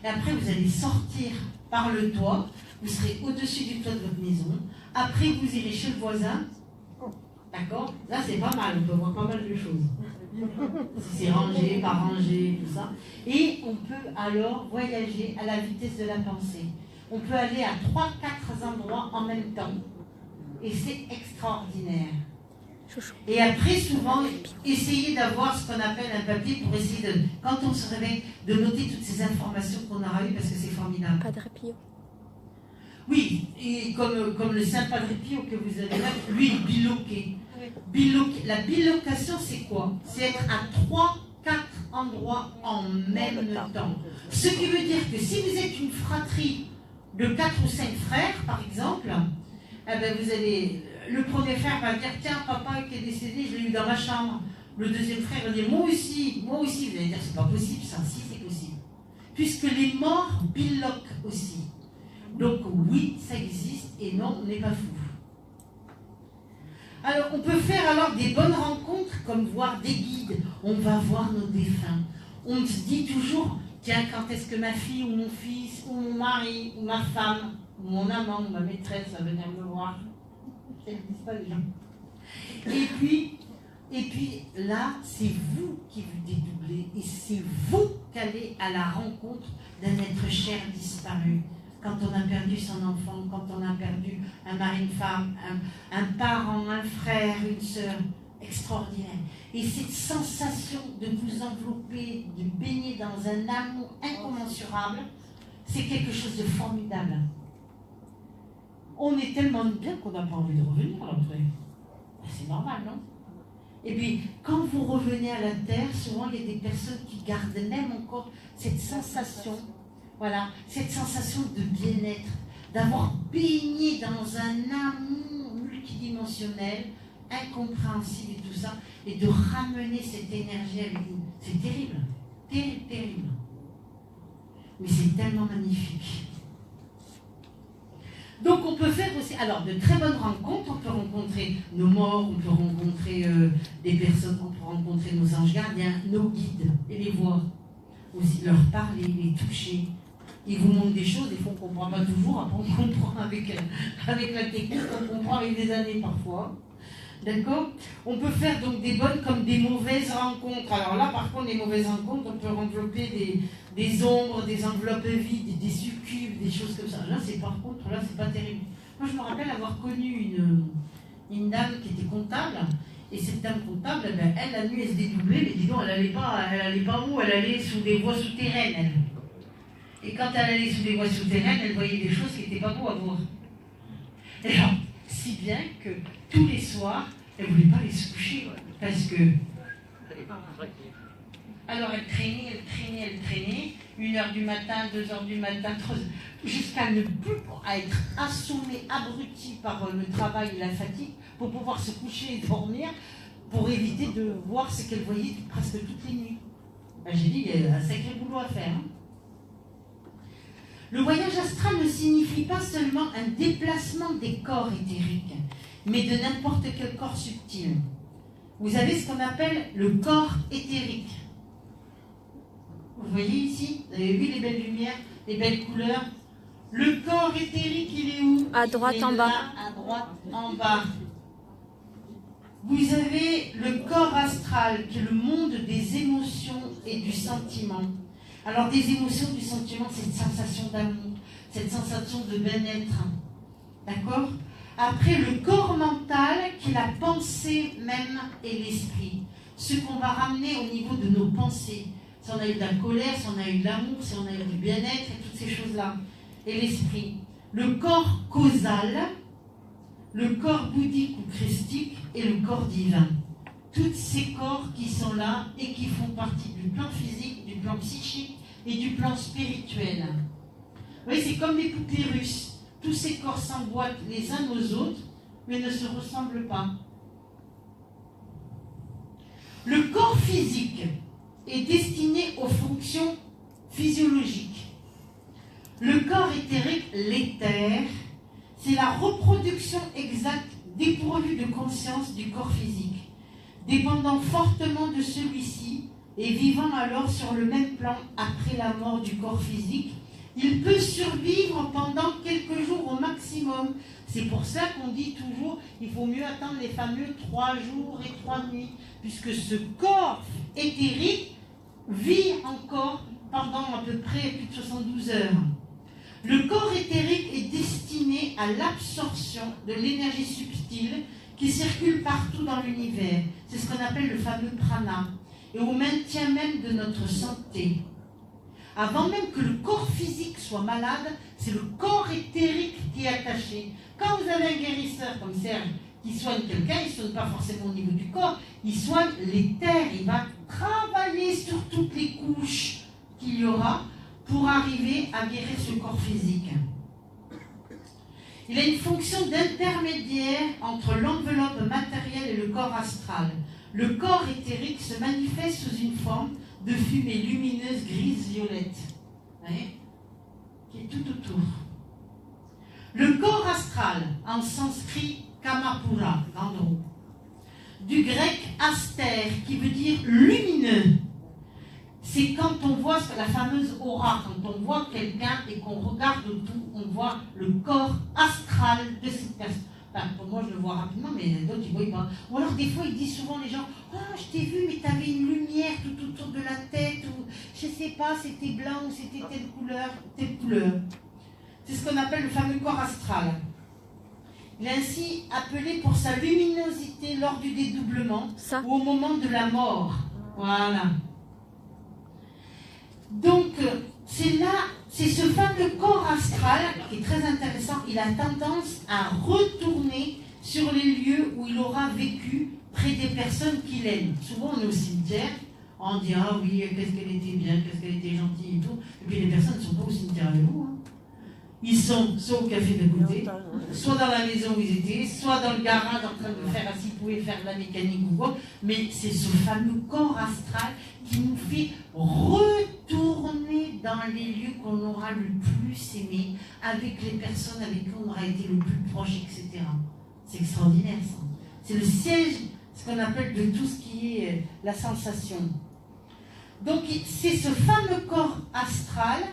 Et après, vous allez sortir par le toit, vous serez au-dessus du toit de votre maison. Après, vous irez chez le voisin. D'accord? Là, c'est pas mal, on peut voir pas mal de choses. Si c'est rangé, pas rangé, tout ça. Et on peut alors voyager à la vitesse de la pensée. On peut aller à 3-4 endroits en même temps. Et c'est extraordinaire. Et après, souvent, essayez d'avoir ce qu'on appelle un papier pour essayer de, quand on se réveille, de noter toutes ces informations qu'on aura eues parce que c'est formidable. Padre Pio. Oui, et comme le Saint Padre Pio que vous avez là, lui, il biloquait. La bilocation, c'est quoi? C'est être à 3-4 endroits en même temps. Ce qui veut dire que si vous êtes une fratrie de 4 ou 5 frères, par exemple, eh ben vous allez, le premier frère va dire, tiens, papa qui est décédé, je l'ai eu dans ma chambre. Le deuxième frère va dire, moi aussi. Vous allez dire, c'est pas possible, ça, si c'est possible. Puisque les morts biloquent aussi. Donc oui, ça existe, et non, on n'est pas fou. Alors, on peut faire alors des bonnes rencontres, comme voir des guides. On va voir nos défunts. On se dit toujours, tiens, quand est-ce que ma fille, ou mon fils, ou mon mari, ou ma femme, ou mon amant, ou ma maîtresse va venir me voir. Ça n'existe pas les gens. Et puis là, c'est vous qui vous dédoublez, et c'est vous qui allez à la rencontre d'un être cher disparu. Quand on a perdu son enfant, quand on a perdu un mari, une femme, un parent, un frère, une sœur, extraordinaire. Et cette sensation de vous envelopper, de baigner dans un amour incommensurable, c'est quelque chose de formidable. On est tellement bien qu'on n'a pas envie de revenir après. C'est normal, non? Et puis, quand vous revenez à la terre, souvent il y a des personnes qui gardent même encore cette sensation. Voilà, cette sensation de bien-être, d'avoir baigné dans un amour multidimensionnel, incompréhensible et tout ça, et de ramener cette énergie avec nous. C'est terrible, terrible, terrible. Mais c'est tellement magnifique. Donc on peut faire aussi, alors de très bonnes rencontres, on peut rencontrer nos morts, on peut rencontrer des personnes, on peut rencontrer nos anges gardiens, nos guides, et les voir. Aussi leur parler, les toucher. Ils vous montrent des choses, des fois on ne comprend pas toujours, après on comprend avec la technique, on comprend avec des années parfois. D'accord? On peut faire donc des bonnes comme des mauvaises rencontres. Alors là, par contre, les mauvaises rencontres, on peut envelopper des ombres, des enveloppes vides, des succubes, des choses comme ça. Là, c'est pas terrible. Moi, je me rappelle avoir connu une dame qui était comptable. Et cette dame comptable, ben, elle, la nuit, elle se dédoublait, mais dis donc, elle allait pas où? Elle allait sous des voies souterraines, elle. Et quand elle allait sous des voies souterraines, elle voyait des choses qui n'étaient pas beaux à voir. Et alors, si bien que tous les soirs, elle ne voulait pas aller se coucher, parce que... Alors elle traînait, 1h du matin, 2h du matin, 3h, jusqu'à ne plus être assommée, abrutie par le travail et la fatigue, pour pouvoir se coucher et dormir, pour éviter de voir ce qu'elle voyait presque toutes les nuits. Ben, j'ai dit, il y a un sacré boulot à faire. Hein. Le voyage astral ne signifie pas seulement un déplacement des corps éthériques, mais de n'importe quel corps subtil. Vous avez ce qu'on appelle le corps éthérique. Vous voyez ici, vous avez vu les belles lumières, les belles couleurs. Le corps éthérique, il est où? À droite en bas. À droite en bas. Vous avez le corps astral, qui est le monde des émotions et du sentiment. Alors, des émotions, du sentiment, cette sensation d'amour, cette sensation de bien-être. D'accord? Après, le corps mental, qui est la pensée même et l'esprit. Ce qu'on va ramener au niveau de nos pensées. Si on a eu de la colère, si on a eu de l'amour, si on a eu du bien-être, et toutes ces choses-là. Et l'esprit. Le corps causal, le corps bouddhique ou christique et le corps divin. Tous ces corps qui sont là et qui font partie du plan physique, du plan psychique et du plan spirituel. Vous voyez, c'est comme des poupées russes. Tous ces corps s'emboîtent les uns aux autres, mais ne se ressemblent pas. Le corps physique est destiné aux fonctions physiologiques. Le corps éthérique, l'éther, c'est la reproduction exacte dépourvue de conscience du corps physique, dépendant fortement de celui-ci et vivant alors sur le même plan après la mort du corps physique. Il peut survivre pendant quelques jours au maximum. C'est pour ça qu'on dit toujours qu'il faut mieux attendre les fameux 3 jours et 3 nuits, puisque ce corps éthérique vit encore pendant à peu près plus de 72 heures. Le corps éthérique est destiné à l'absorption de l'énergie subtile qui circule partout dans l'univers. C'est ce qu'on appelle le fameux prana, et au maintien même de notre santé. Avant même que le corps physique soit malade, c'est le corps éthérique qui est attaché. Quand vous avez un guérisseur comme Serge qui soigne quelqu'un, il ne soigne pas forcément au niveau du corps, il soigne l'éther, il va travailler sur toutes les couches qu'il y aura pour arriver à guérir ce corps physique. Il a une fonction d'intermédiaire entre l'enveloppe matérielle et le corps astral. Le corps éthérique se manifeste sous une forme de fumée lumineuse grise-violette, qui est tout autour. Le corps astral, en sanskrit Kamapura, Gandhara, du grec aster, qui veut dire lumineux. C'est quand on voit la fameuse aura, quand on voit quelqu'un et qu'on regarde autour, on voit le corps astral de cette personne. Enfin, pour moi, je le vois rapidement, mais d'autres, ils ne voient pas. Ou alors, des fois, ils disent souvent, les gens, « Ah, je t'ai vu, mais tu avais une lumière tout autour de la tête, ou je ne sais pas, c'était blanc, ou c'était telle couleur, telle couleur. » C'est ce qu'on appelle le fameux corps astral. Il est ainsi appelé pour sa luminosité lors du dédoublement ou au moment de la mort. Voilà. Donc, c'est ce fameux corps astral qui est très intéressant. Il a tendance à retourner sur les lieux où il aura vécu près des personnes qu'il aime. Souvent, on est au cimetière, on dit « Ah oui, qu'est-ce qu'elle était bien, qu'est-ce qu'elle était gentille et tout. » Et puis les personnes ne sont pas au cimetière avec vous. Ils sont soit au café d'à côté, soit dans la maison où ils étaient, soit dans le garage en train de faire, s'ils pouvaient faire de la mécanique ou quoi. Mais c'est ce fameux corps astral qui nous fait retourner dans les lieux qu'on aura le plus aimé, avec les personnes avec qui on aura été le plus proche, etc. C'est extraordinaire, ça. C'est le siège, ce qu'on appelle de tout ce qui est la sensation. Donc, c'est ce fameux corps astral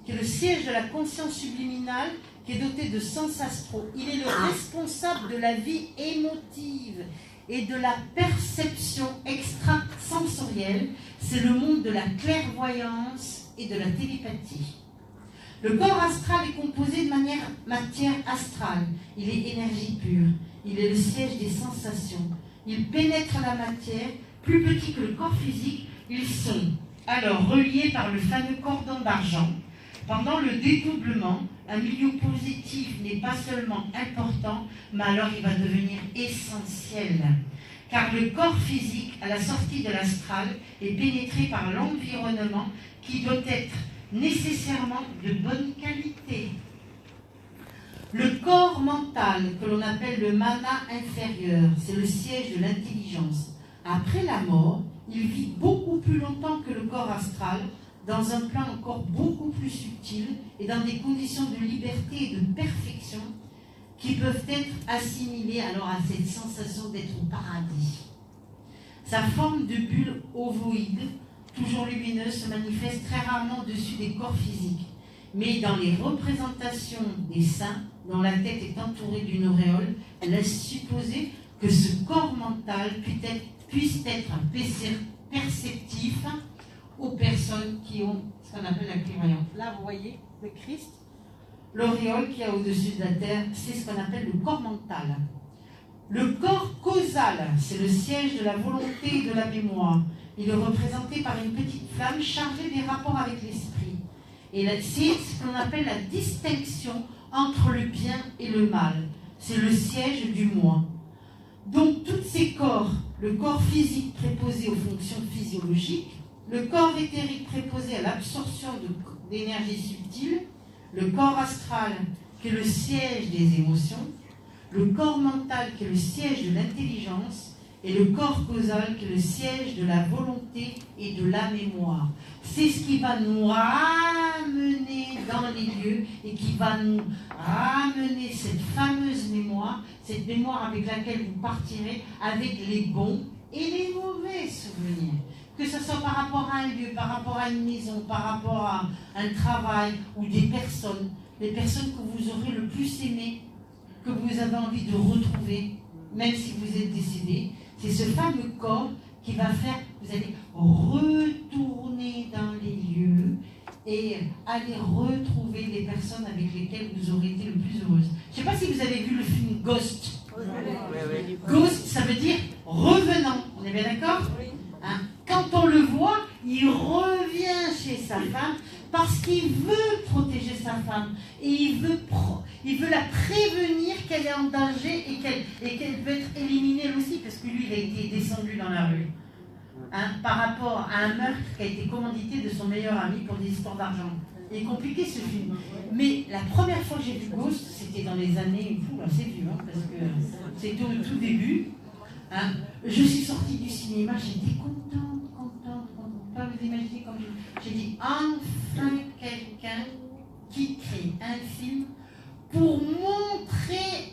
qui est le siège de la conscience subliminale, qui est doté de sens astraux. Il est le responsable de la vie émotive et de la perception extrasensorielle. C'est le monde de la clairvoyance et de la télépathie. Le corps astral est composé de matière astrale. Il est énergie pure. Il est le siège des sensations. Il pénètre la matière. Plus petit que le corps physique, ils sont alors reliés par le fameux cordon d'argent. Pendant le dédoublement, un milieu positif n'est pas seulement important, mais alors il va devenir essentiel. Car le corps physique, à la sortie de l'astral, est pénétré par l'environnement qui doit être nécessairement de bonne qualité. Le corps mental, que l'on appelle le mana inférieur, c'est le siège de l'intelligence. Après la mort, il vit beaucoup plus longtemps que le corps astral, dans un plan encore beaucoup plus subtil et dans des conditions de liberté et de perfection qui peuvent être assimilées alors à cette sensation d'être au paradis. Sa forme de bulle ovoïde, toujours lumineuse, se manifeste très rarement au-dessus des corps physiques, mais dans les représentations des saints, dont la tête est entourée d'une auréole, elle laisse supposer que ce corps mental puisse être perceptif aux personnes qui ont ce qu'on appelle la clairvoyance. Là, vous voyez le Christ, l'auréole qu'il y a au-dessus de la terre, c'est ce qu'on appelle le corps mental. Le corps causal, c'est le siège de la volonté et de la mémoire. Il est représenté par une petite flamme chargée des rapports avec l'esprit. Et c'est ce qu'on appelle la distinction entre le bien et le mal. C'est le siège du moi. Donc, tous ces corps, le corps physique préposé aux fonctions physiologiques, le corps éthérique préposé à l'absorption d'énergie subtile, le corps astral qui est le siège des émotions, le corps mental qui est le siège de l'intelligence et le corps causal qui est le siège de la volonté et de la mémoire. C'est ce qui va nous ramener dans les lieux et qui va nous ramener cette fameuse mémoire, cette mémoire avec laquelle vous partirez avec les bons et les mauvais souvenirs. Que ce soit par rapport à un lieu, par rapport à une maison, par rapport à un travail ou des personnes que vous aurez le plus aimées, que vous avez envie de retrouver, même si vous êtes décédé. C'est ce fameux corps qui va faire, vous allez retourner dans les lieux et aller retrouver les personnes avec lesquelles vous aurez été le plus heureuse. Je ne sais pas si vous avez vu le film Ghost. Ghost, ça veut dire revenant. On est bien d'accord? Hein? Quand on le voit, il revient chez sa femme parce qu'il veut protéger sa femme et il veut la prévenir qu'elle est en danger et qu'elle peut être éliminée elle aussi, parce que lui, il a été descendu dans la rue. Hein, par rapport à un meurtre qui a été commandité de son meilleur ami pour des histoires d'argent. Il est compliqué ce film. Mais la première fois que j'ai vu Ghost, c'était dans les années, assez vieux, hein, parce que c'était au tout début. Hein. Je suis sortie du cinéma, j'étais contente. Pas vous imaginer comme j'ai dit, enfin quelqu'un qui crée un film pour montrer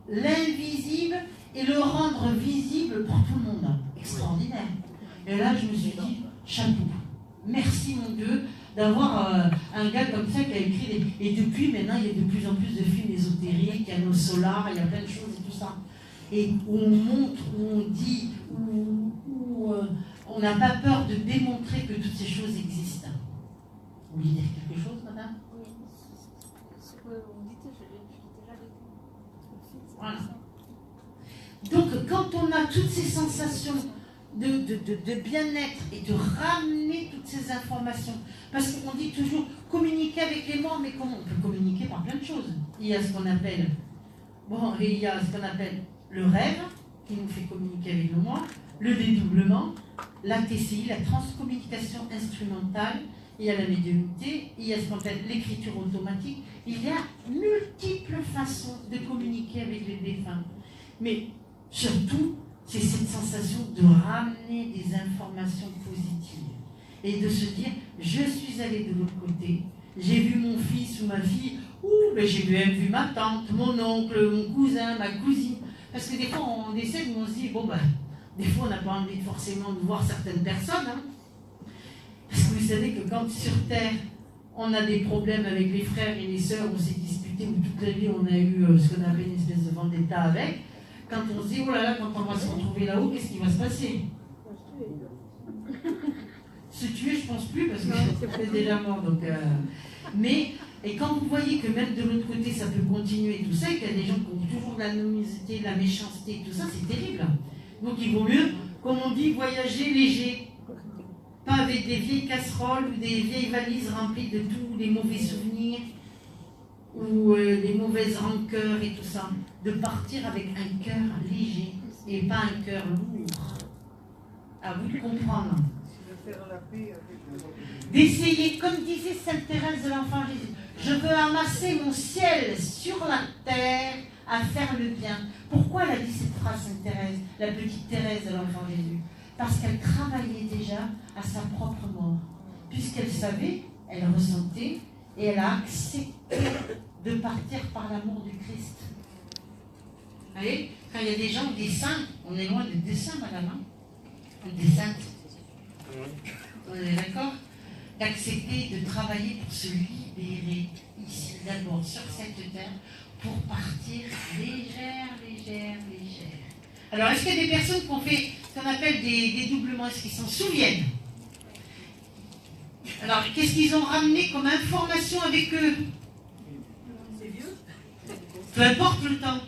l'invisible et le rendre visible pour tout le monde. Extraordinaire. Et là, je me suis dit, chapeau. Merci mon Dieu d'avoir un gars comme ça qui a écrit Et depuis, maintenant, il y a de plus en plus de films ésotériques, il y a nos solars, il y a plein de choses et tout ça. Et où on montre, où on dit, où on n'a pas peur de démontrer que toutes ces choses existent. Vous voulez dire quelque chose, madame? Oui. Ce que vous dites, je l'ai déjà vécu. Voilà. Donc, quand on a toutes ces sensations de bien-être et de ramener toutes ces informations, parce qu'on dit toujours communiquer avec les morts, mais comment on peut communiquer par plein de choses? Il y a ce qu'on appelle, le rêve, qui nous fait communiquer avec le moi, le dédoublement, la TCI, la transcommunication instrumentale, il y a la médiumnité, il y a ce qu'on appelle l'écriture automatique. Il y a multiples façons de communiquer avec les défunts. Mais surtout, c'est cette sensation de ramener des informations positives et de se dire, je suis allé de l'autre côté, j'ai vu mon fils ou ma fille, mais j'ai même vu ma tante, mon oncle, mon cousin, ma cousine. Parce que des fois, on décède, on se dit, des fois, on n'a pas envie forcément de voir certaines personnes. Hein. Parce que vous savez que quand sur Terre, on a des problèmes avec les frères et les sœurs, on s'est disputé, ou toute la vie, on a eu ce qu'on appelle une espèce de vendetta avec. Quand on se dit, oh là là, quand on va se retrouver là-haut, qu'est-ce qui va se passer? Se tuer, je pense plus, parce que c'est déjà mort. Donc, et quand vous voyez que même de l'autre côté, ça peut continuer et tout ça, et qu'il y a des gens qui ont toujours de la nomosité, de la méchanceté et tout ça, c'est terrible. Donc il vaut mieux, comme on dit, voyager léger. Pas avec des vieilles casseroles ou des vieilles valises remplies de tous les mauvais souvenirs ou les mauvaises rancœurs et tout ça. De partir avec un cœur léger et pas un cœur lourd. À vous de comprendre. D'essayer, comme disait Sainte Thérèse de l'Enfant Jésus, je veux amasser mon ciel sur la terre à faire le bien. Pourquoi elle a dit cette phrase, Sainte Thérèse, la petite Thérèse de l'Enfant Jésus? Parce qu'elle travaillait déjà à sa propre mort. Puisqu'elle savait, elle ressentait, et elle a accepté de partir par l'amour du Christ. Vous voyez, quand il y a des gens, des saints, on est loin des saints, madame, hein, des saintes. On est d'accord? D'accepter de travailler pour se libérer ici, d'abord, sur cette terre, pour partir légère. Alors, est-ce qu'il y a des personnes qui ont fait ce qu'on appelle des dédoublements? Est-ce qu'ils s'en souviennent? Alors, qu'est-ce qu'ils ont ramené comme information avec eux? C'est vieux. Peu importe le temps.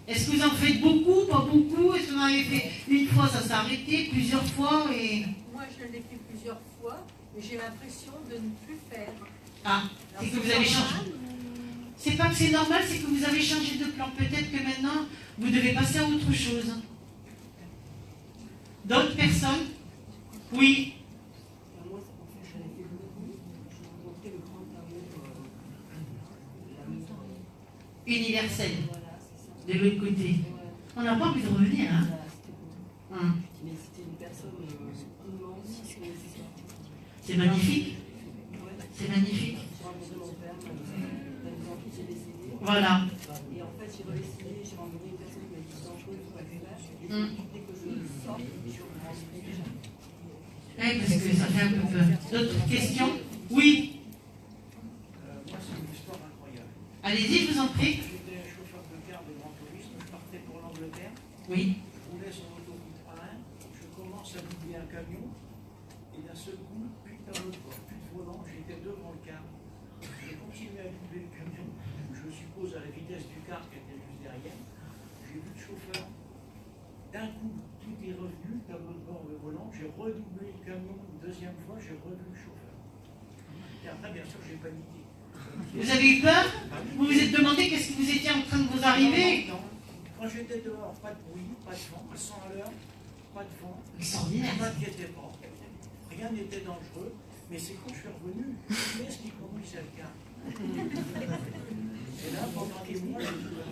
Est-ce que vous en faites beaucoup, pas beaucoup? Est-ce que vous en avez fait une fois, ça s'est arrêté, plusieurs fois et... Moi, je l'ai fait plusieurs fois, mais j'ai l'impression de ne plus faire. Ah, c'est que vous avez changé. C'est pas que c'est normal, c'est que vous avez changé de plan. Peut-être que maintenant, vous devez passer à autre chose. D'autres personnes? Oui. Universel. De l'autre côté. On n'a pas envie de revenir, hein. Mais c'était une personne immense. C'est magnifique. C'est magnifique. Voilà. Et en fait, j'ai réessayé, j'ai rencontré une personne qui m'a dit dangereux, il faut pas que je lâche. Et dès que je sors, je commence déjà. Oui, parce que ça fait un peu peur. D'autres questions? Oui. Moi, c'est une histoire incroyable. Allez-y, je vous en prie. J'étais chauffeur de car de grand tourisme, je partais pour l'Angleterre. Oui. Je roulais sur l'autoroute A1, je commence à doubler un camion, et d'un seul coup, plus de tableau de bord, plus de volant, j'étais devant le car. J'ai continué à doubler le camion, je suppose à la vitesse du car qui était juste derrière. J'ai vu le chauffeur. D'un coup, tout est revenu, tableau de bord, le volant. J'ai redoublé le camion une deuxième fois, j'ai revu le chauffeur. Et après, bien sûr, j'ai paniqué. Vous avez eu peur? Vous vous êtes demandé qu'est-ce que vous étiez en train de vous arriver? Quand j'étais dehors, pas de bruit, pas de vent, à 100 à l'heure, pas de vent. Extraordinaire. Je ne m'inquiétais pas. Rien n'était dangereux, mais c'est quand je suis revenu, qui est-ce qui conduisait le car? Et là, pendant des mois, j'ai tout le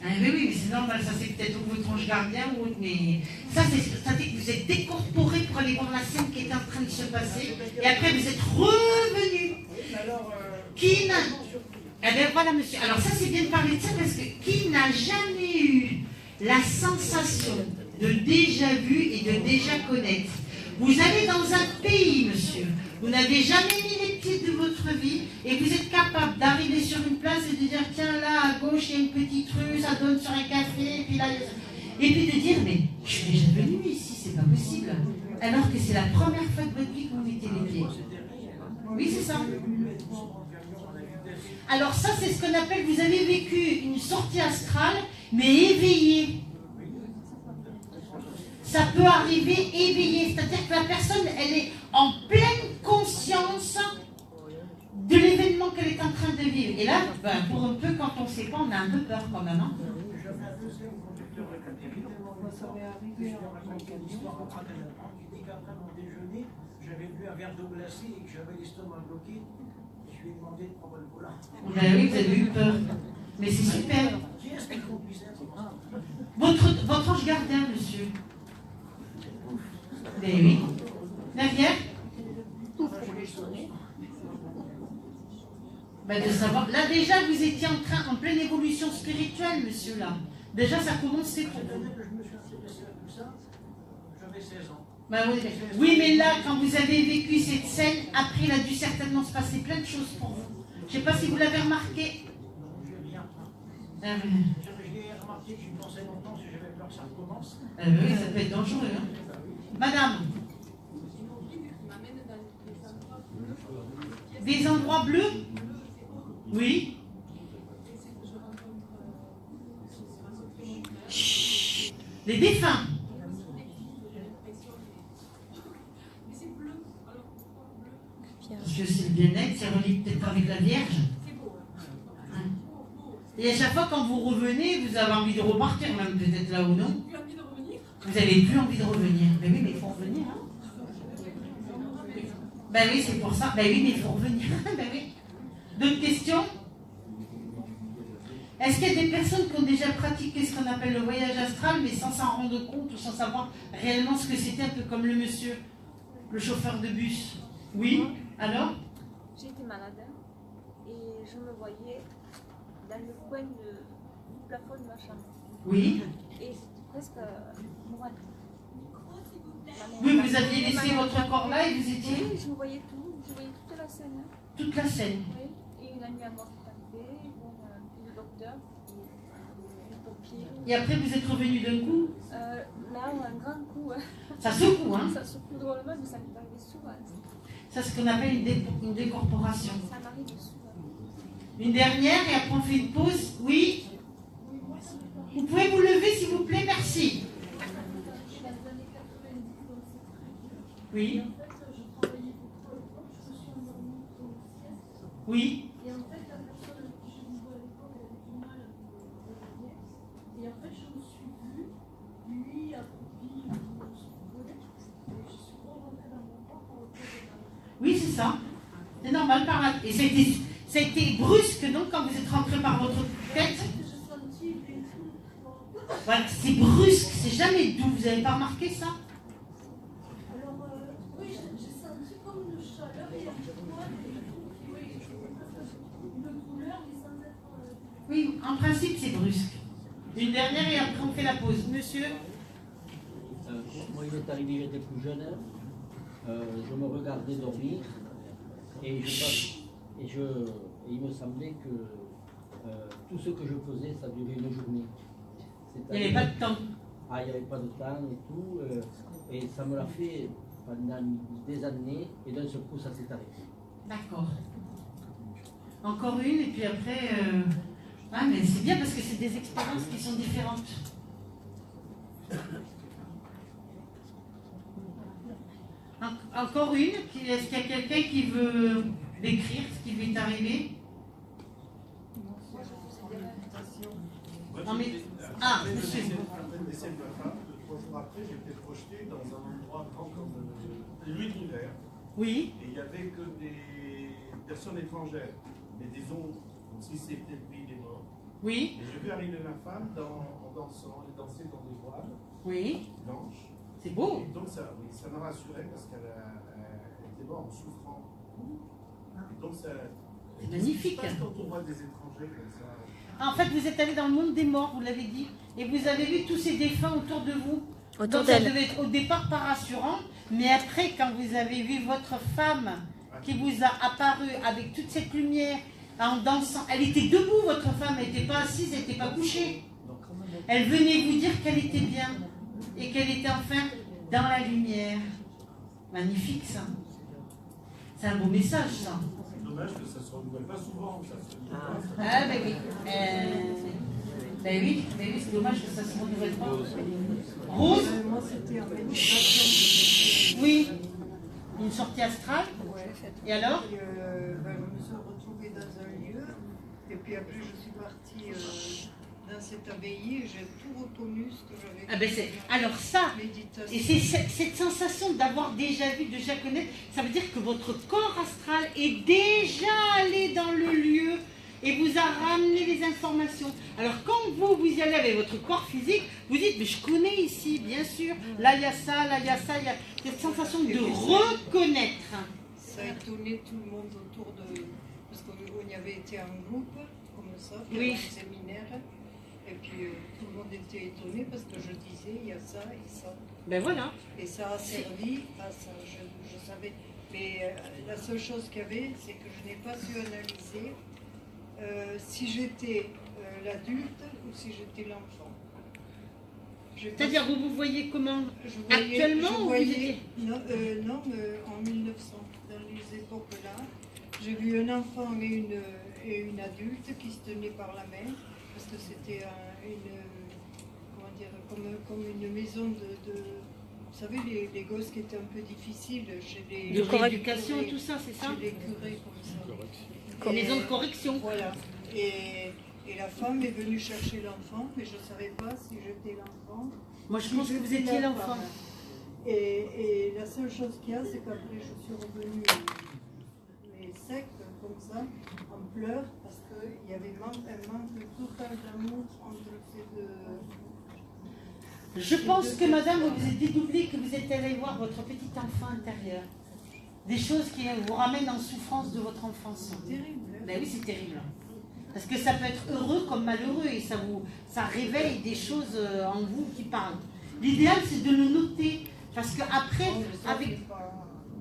Ah oui, oui, mais c'est normal, ça c'est peut-être votre ange gardien ou autre, mais ça c'est que vous êtes décorporé pour aller voir la scène qui est en train de se passer, et après vous êtes revenu. Qui n'a... Eh bien voilà monsieur, alors ça c'est bien de parler de ça parce que qui n'a jamais eu la sensation de déjà vu et de déjà connaître? Vous allez dans un pays, monsieur, vous n'avez jamais mis les pieds de votre vie et vous êtes capable d'arriver sur une place et de dire tiens là à gauche il y a une petite rue, ça donne sur un café, et puis là et puis de dire mais je suis déjà venu ici, c'est pas possible. Alors que c'est la première fois de votre vie que vous mettez les pieds. Oui c'est ça. Alors ça c'est ce qu'on appelle, vous avez vécu une sortie astrale mais éveillée. Ça peut arriver éveillé, c'est-à-dire que la personne, elle est en pleine conscience de l'événement qu'elle est en train de vivre. Et là, ben, pour un peu, quand on ne sait pas, on a un peu peur quand même. Hein. J'avais un deuxième conducteur de camion, ça m'est arrivé en racontant une histoire en train d'apprendre qui dit qu'après mon déjeuner, j'avais bu un verre d'eau glacée et que j'avais l'estomac bloqué. Je lui ai demandé de prendre le volant. Ben oui, vous avez eu peur. Mais c'est super. Qui est-ce qui conduisait? Votre ange gardien, monsieur. Mais oui. Navière? Ben de savoir. Là déjà vous étiez en pleine évolution spirituelle, monsieur là. Déjà ça commençait pour vous. Je me suis intéressé à tout ça, j'avais 16 ans. Ben oui, mais là quand vous avez vécu cette scène, après il a dû certainement se passer plein de choses pour vous. Je ne sais pas si vous l'avez remarqué. Non, j'ai rien. Ah, Je l'ai remarqué que j'y pensais longtemps si j'avais peur que ça recommence. oui, ça peut être dangereux. Hein. Madame, des endroits bleus? Oui. Chut. Les défunts. Parce que c'est le bien-être, c'est relié peut-être avec la Vierge. Hein. Et à chaque fois quand vous revenez, vous avez envie de repartir, même peut-être là ou non. Vous n'avez plus envie de revenir. Ben oui, mais il faut revenir. Hein. Ben oui, c'est pour ça. Ben oui, mais il faut revenir. Ben oui. D'autres questions? Est-ce qu'il y a des personnes qui ont déjà pratiqué ce qu'on appelle le voyage astral, mais sans s'en rendre compte ou sans savoir réellement ce que c'était, un peu comme le monsieur, le chauffeur de bus? Oui. Alors? J'étais malade et je me voyais dans le coin du plafond de ma chambre. Oui. Et c'était presque moite. Oui, vous aviez laissé votre corps là et vous étiez... Oui, je me voyais tout, je voyais toute la scène. Toute la scène. Oui, et une amie à moi qui arrivait, le docteur, les pompiers. Et après, vous êtes revenu d'un coup? Là, un grand coup. Ça secoue, hein? Ça secoue drôlement, mais ça m'est arrivé souvent. C'est ce qu'on appelle une décorporation. Ça m'arrive souvent. Une dernière et après on fait une pause. Oui? Vous pouvez vous lever s'il vous plaît, merci. Oui? Oui? Et en fait, la personne qui je me vois à l'époque, elle avait du mal à me revenir. Et en fait, je me suis vue, lui, accroupi, dans son volet. Et je suis rentrée dans mon corps pour retrouver ma... Oui, c'est ça. C'est normal par là. Et ça a été brusque, donc, quand vous êtes rentré par votre tête? Je sentis les tout. Voilà, c'est brusque, c'est jamais doux. Vous n'avez pas remarqué ça? Alors, oui, j'ai senti comme une chaleur et un poil, oui, une couleur, mais sans être... Oui, en principe, c'est brusque. Une dernière et après on fait la pause. Monsieur? Moi, il est arrivé, j'étais plus jeune. Je me regardais dormir et il me semblait que tout ce que je faisais, ça durait une journée. Il n'y avait pas de temps. Ah, il n'y avait pas de temps et tout. Et ça me l'a fait pendant des années et d'un seul coup, ça s'est arrêté. D'accord. Encore une et puis après... Ah, mais c'est bien parce que c'est des expériences qui sont différentes. Encore une? Est-ce qu'il y a quelqu'un qui veut décrire ce qui lui est arrivé? Non, mais... Ah, monsieur. Après le décès de ma femme, 3 jours après, j'ai été projeté dans un endroit grand comme l'univers. Oui. Et il n'y avait que des personnes étrangères, mais disons, comme si c'était le pays des morts. Oui. Et j'ai vu arriver ma femme en dansant, elle dansait dans des voiles Oui. blanches. C'est beau. Et donc ça m'a rassuré parce qu'elle était morte en souffrant. Et donc ça... C'est magnifique. Qu'est-ce qui se passe quand on voit des étrangers comme ça? En fait, vous êtes allé dans le monde des morts, vous l'avez dit, et vous avez vu tous ces défunts autour de vous. Autour Donc ça d'elle. devait être au départ pas rassurant, mais après, quand vous avez vu votre femme qui vous a apparu avec toute cette lumière, en dansant, elle était debout, votre femme, elle n'était pas assise, elle n'était pas couchée. Elle venait vous dire qu'elle était bien, et qu'elle était enfin dans la lumière. Magnifique ça. C'est un beau message ça. Dommage que ça ne se renouvelle pas souvent. Ah ben oui. Ben oui, c'est dommage que ça ne se renouvelle pas. Rose? Moi, c'était en méditation. Oui. Une sortie astrale? Ouais. Et alors? Et, je me suis retrouvée dans un lieu, et puis après je suis partie dans cette abbaye et j'ai tout retenu ce que j'avais Ah ben alors ça, méditation. et c'est cette sensation d'avoir déjà vu, déjà connaître, ça veut dire que votre corps astral est déjà allé dans le lieu et vous a ramené les informations. Alors quand vous y allez avec votre corps physique, vous dites, mais je connais ici, bien sûr, là il y a ça, là il y a ça, il y a cette sensation de reconnaître. Ça a étonné tout le monde autour de... Parce qu'on y avait été en groupe, comme ça, pour Oui. un séminaire. Et puis tout le monde était étonné parce que je disais, il y a ça et ça. Ben voilà. Et ça a servi à ça, je savais. Mais la seule chose qu'il y avait, c'est que je n'ai pas su analyser si j'étais l'adulte ou si j'étais l'enfant. C'est-à-dire, vous vous voyez comment voyais, actuellement je ou voyais, non, en 1900, dans les époques-là, j'ai vu un enfant et une adulte qui se tenaient par la main, parce que c'était comme une maison de vous savez, les gosses qui étaient un peu difficiles chez les... De rééducation et tout ça, c'est ça? Chez les curés, comme ça. Comme maison de correction. Voilà. Et la femme est venue chercher l'enfant, mais je ne savais pas si j'étais l'enfant. Moi, je pense que vous étiez l'enfant. Et la seule chose qu'il y a, c'est qu'après, je suis revenue mais sec, comme ça, en pleurs, parce qu'il y avait un manque total d'amour entre ces deux... Je pense que madame, vous vous êtes dédoublée, que vous êtes allée voir votre petit enfant intérieur. Des choses qui vous ramènent en souffrance de votre enfance. C'est terrible. Hein? Ben oui, c'est terrible. Parce que ça peut être heureux comme malheureux et ça réveille des choses en vous qui parlent. L'idéal, c'est de le noter. Parce qu'après, avec...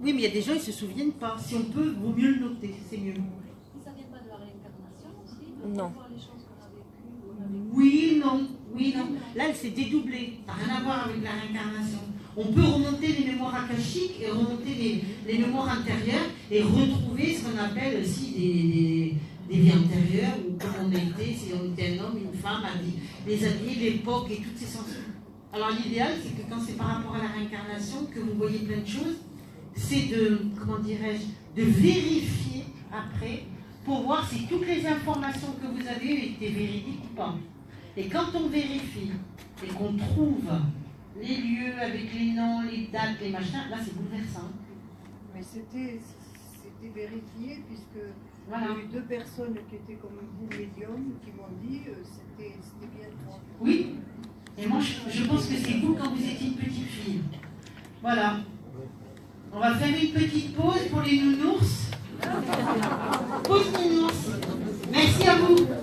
Oui, mais il y a des gens, ils ne se souviennent pas. Si on peut, vaut mieux le noter, c'est mieux. Ça vient pas de la réincarnation aussi? Non. Voir les choses qu'on a vécues? Oui, non. Oui, non. Là, elle s'est dédoublée. Ça n'a rien à voir avec la réincarnation. On peut remonter les mémoires akashiques et remonter les mémoires intérieures et retrouver ce qu'on appelle aussi des vies antérieures, ou comment on a été, si on était un homme, une femme, les années, l'époque et toutes ces sensations. Alors l'idéal, c'est que quand c'est par rapport à la réincarnation, que vous voyez plein de choses, c'est de, comment dirais-je, de vérifier après pour voir si toutes les informations que vous avez eues étaient véridiques ou pas. Et quand on vérifie et qu'on trouve les lieux avec les noms, les dates, les machins, là c'est bouleversant. Mais c'était vérifié puisque voilà. Il y a eu 2 personnes qui étaient comme vous, médiums, qui m'ont dit c'était bien toi. Oui, Je pense que c'est vous quand vous étiez une petite fille. Voilà. On va faire une petite pause pour les nounours. Pause nounours. Merci à vous.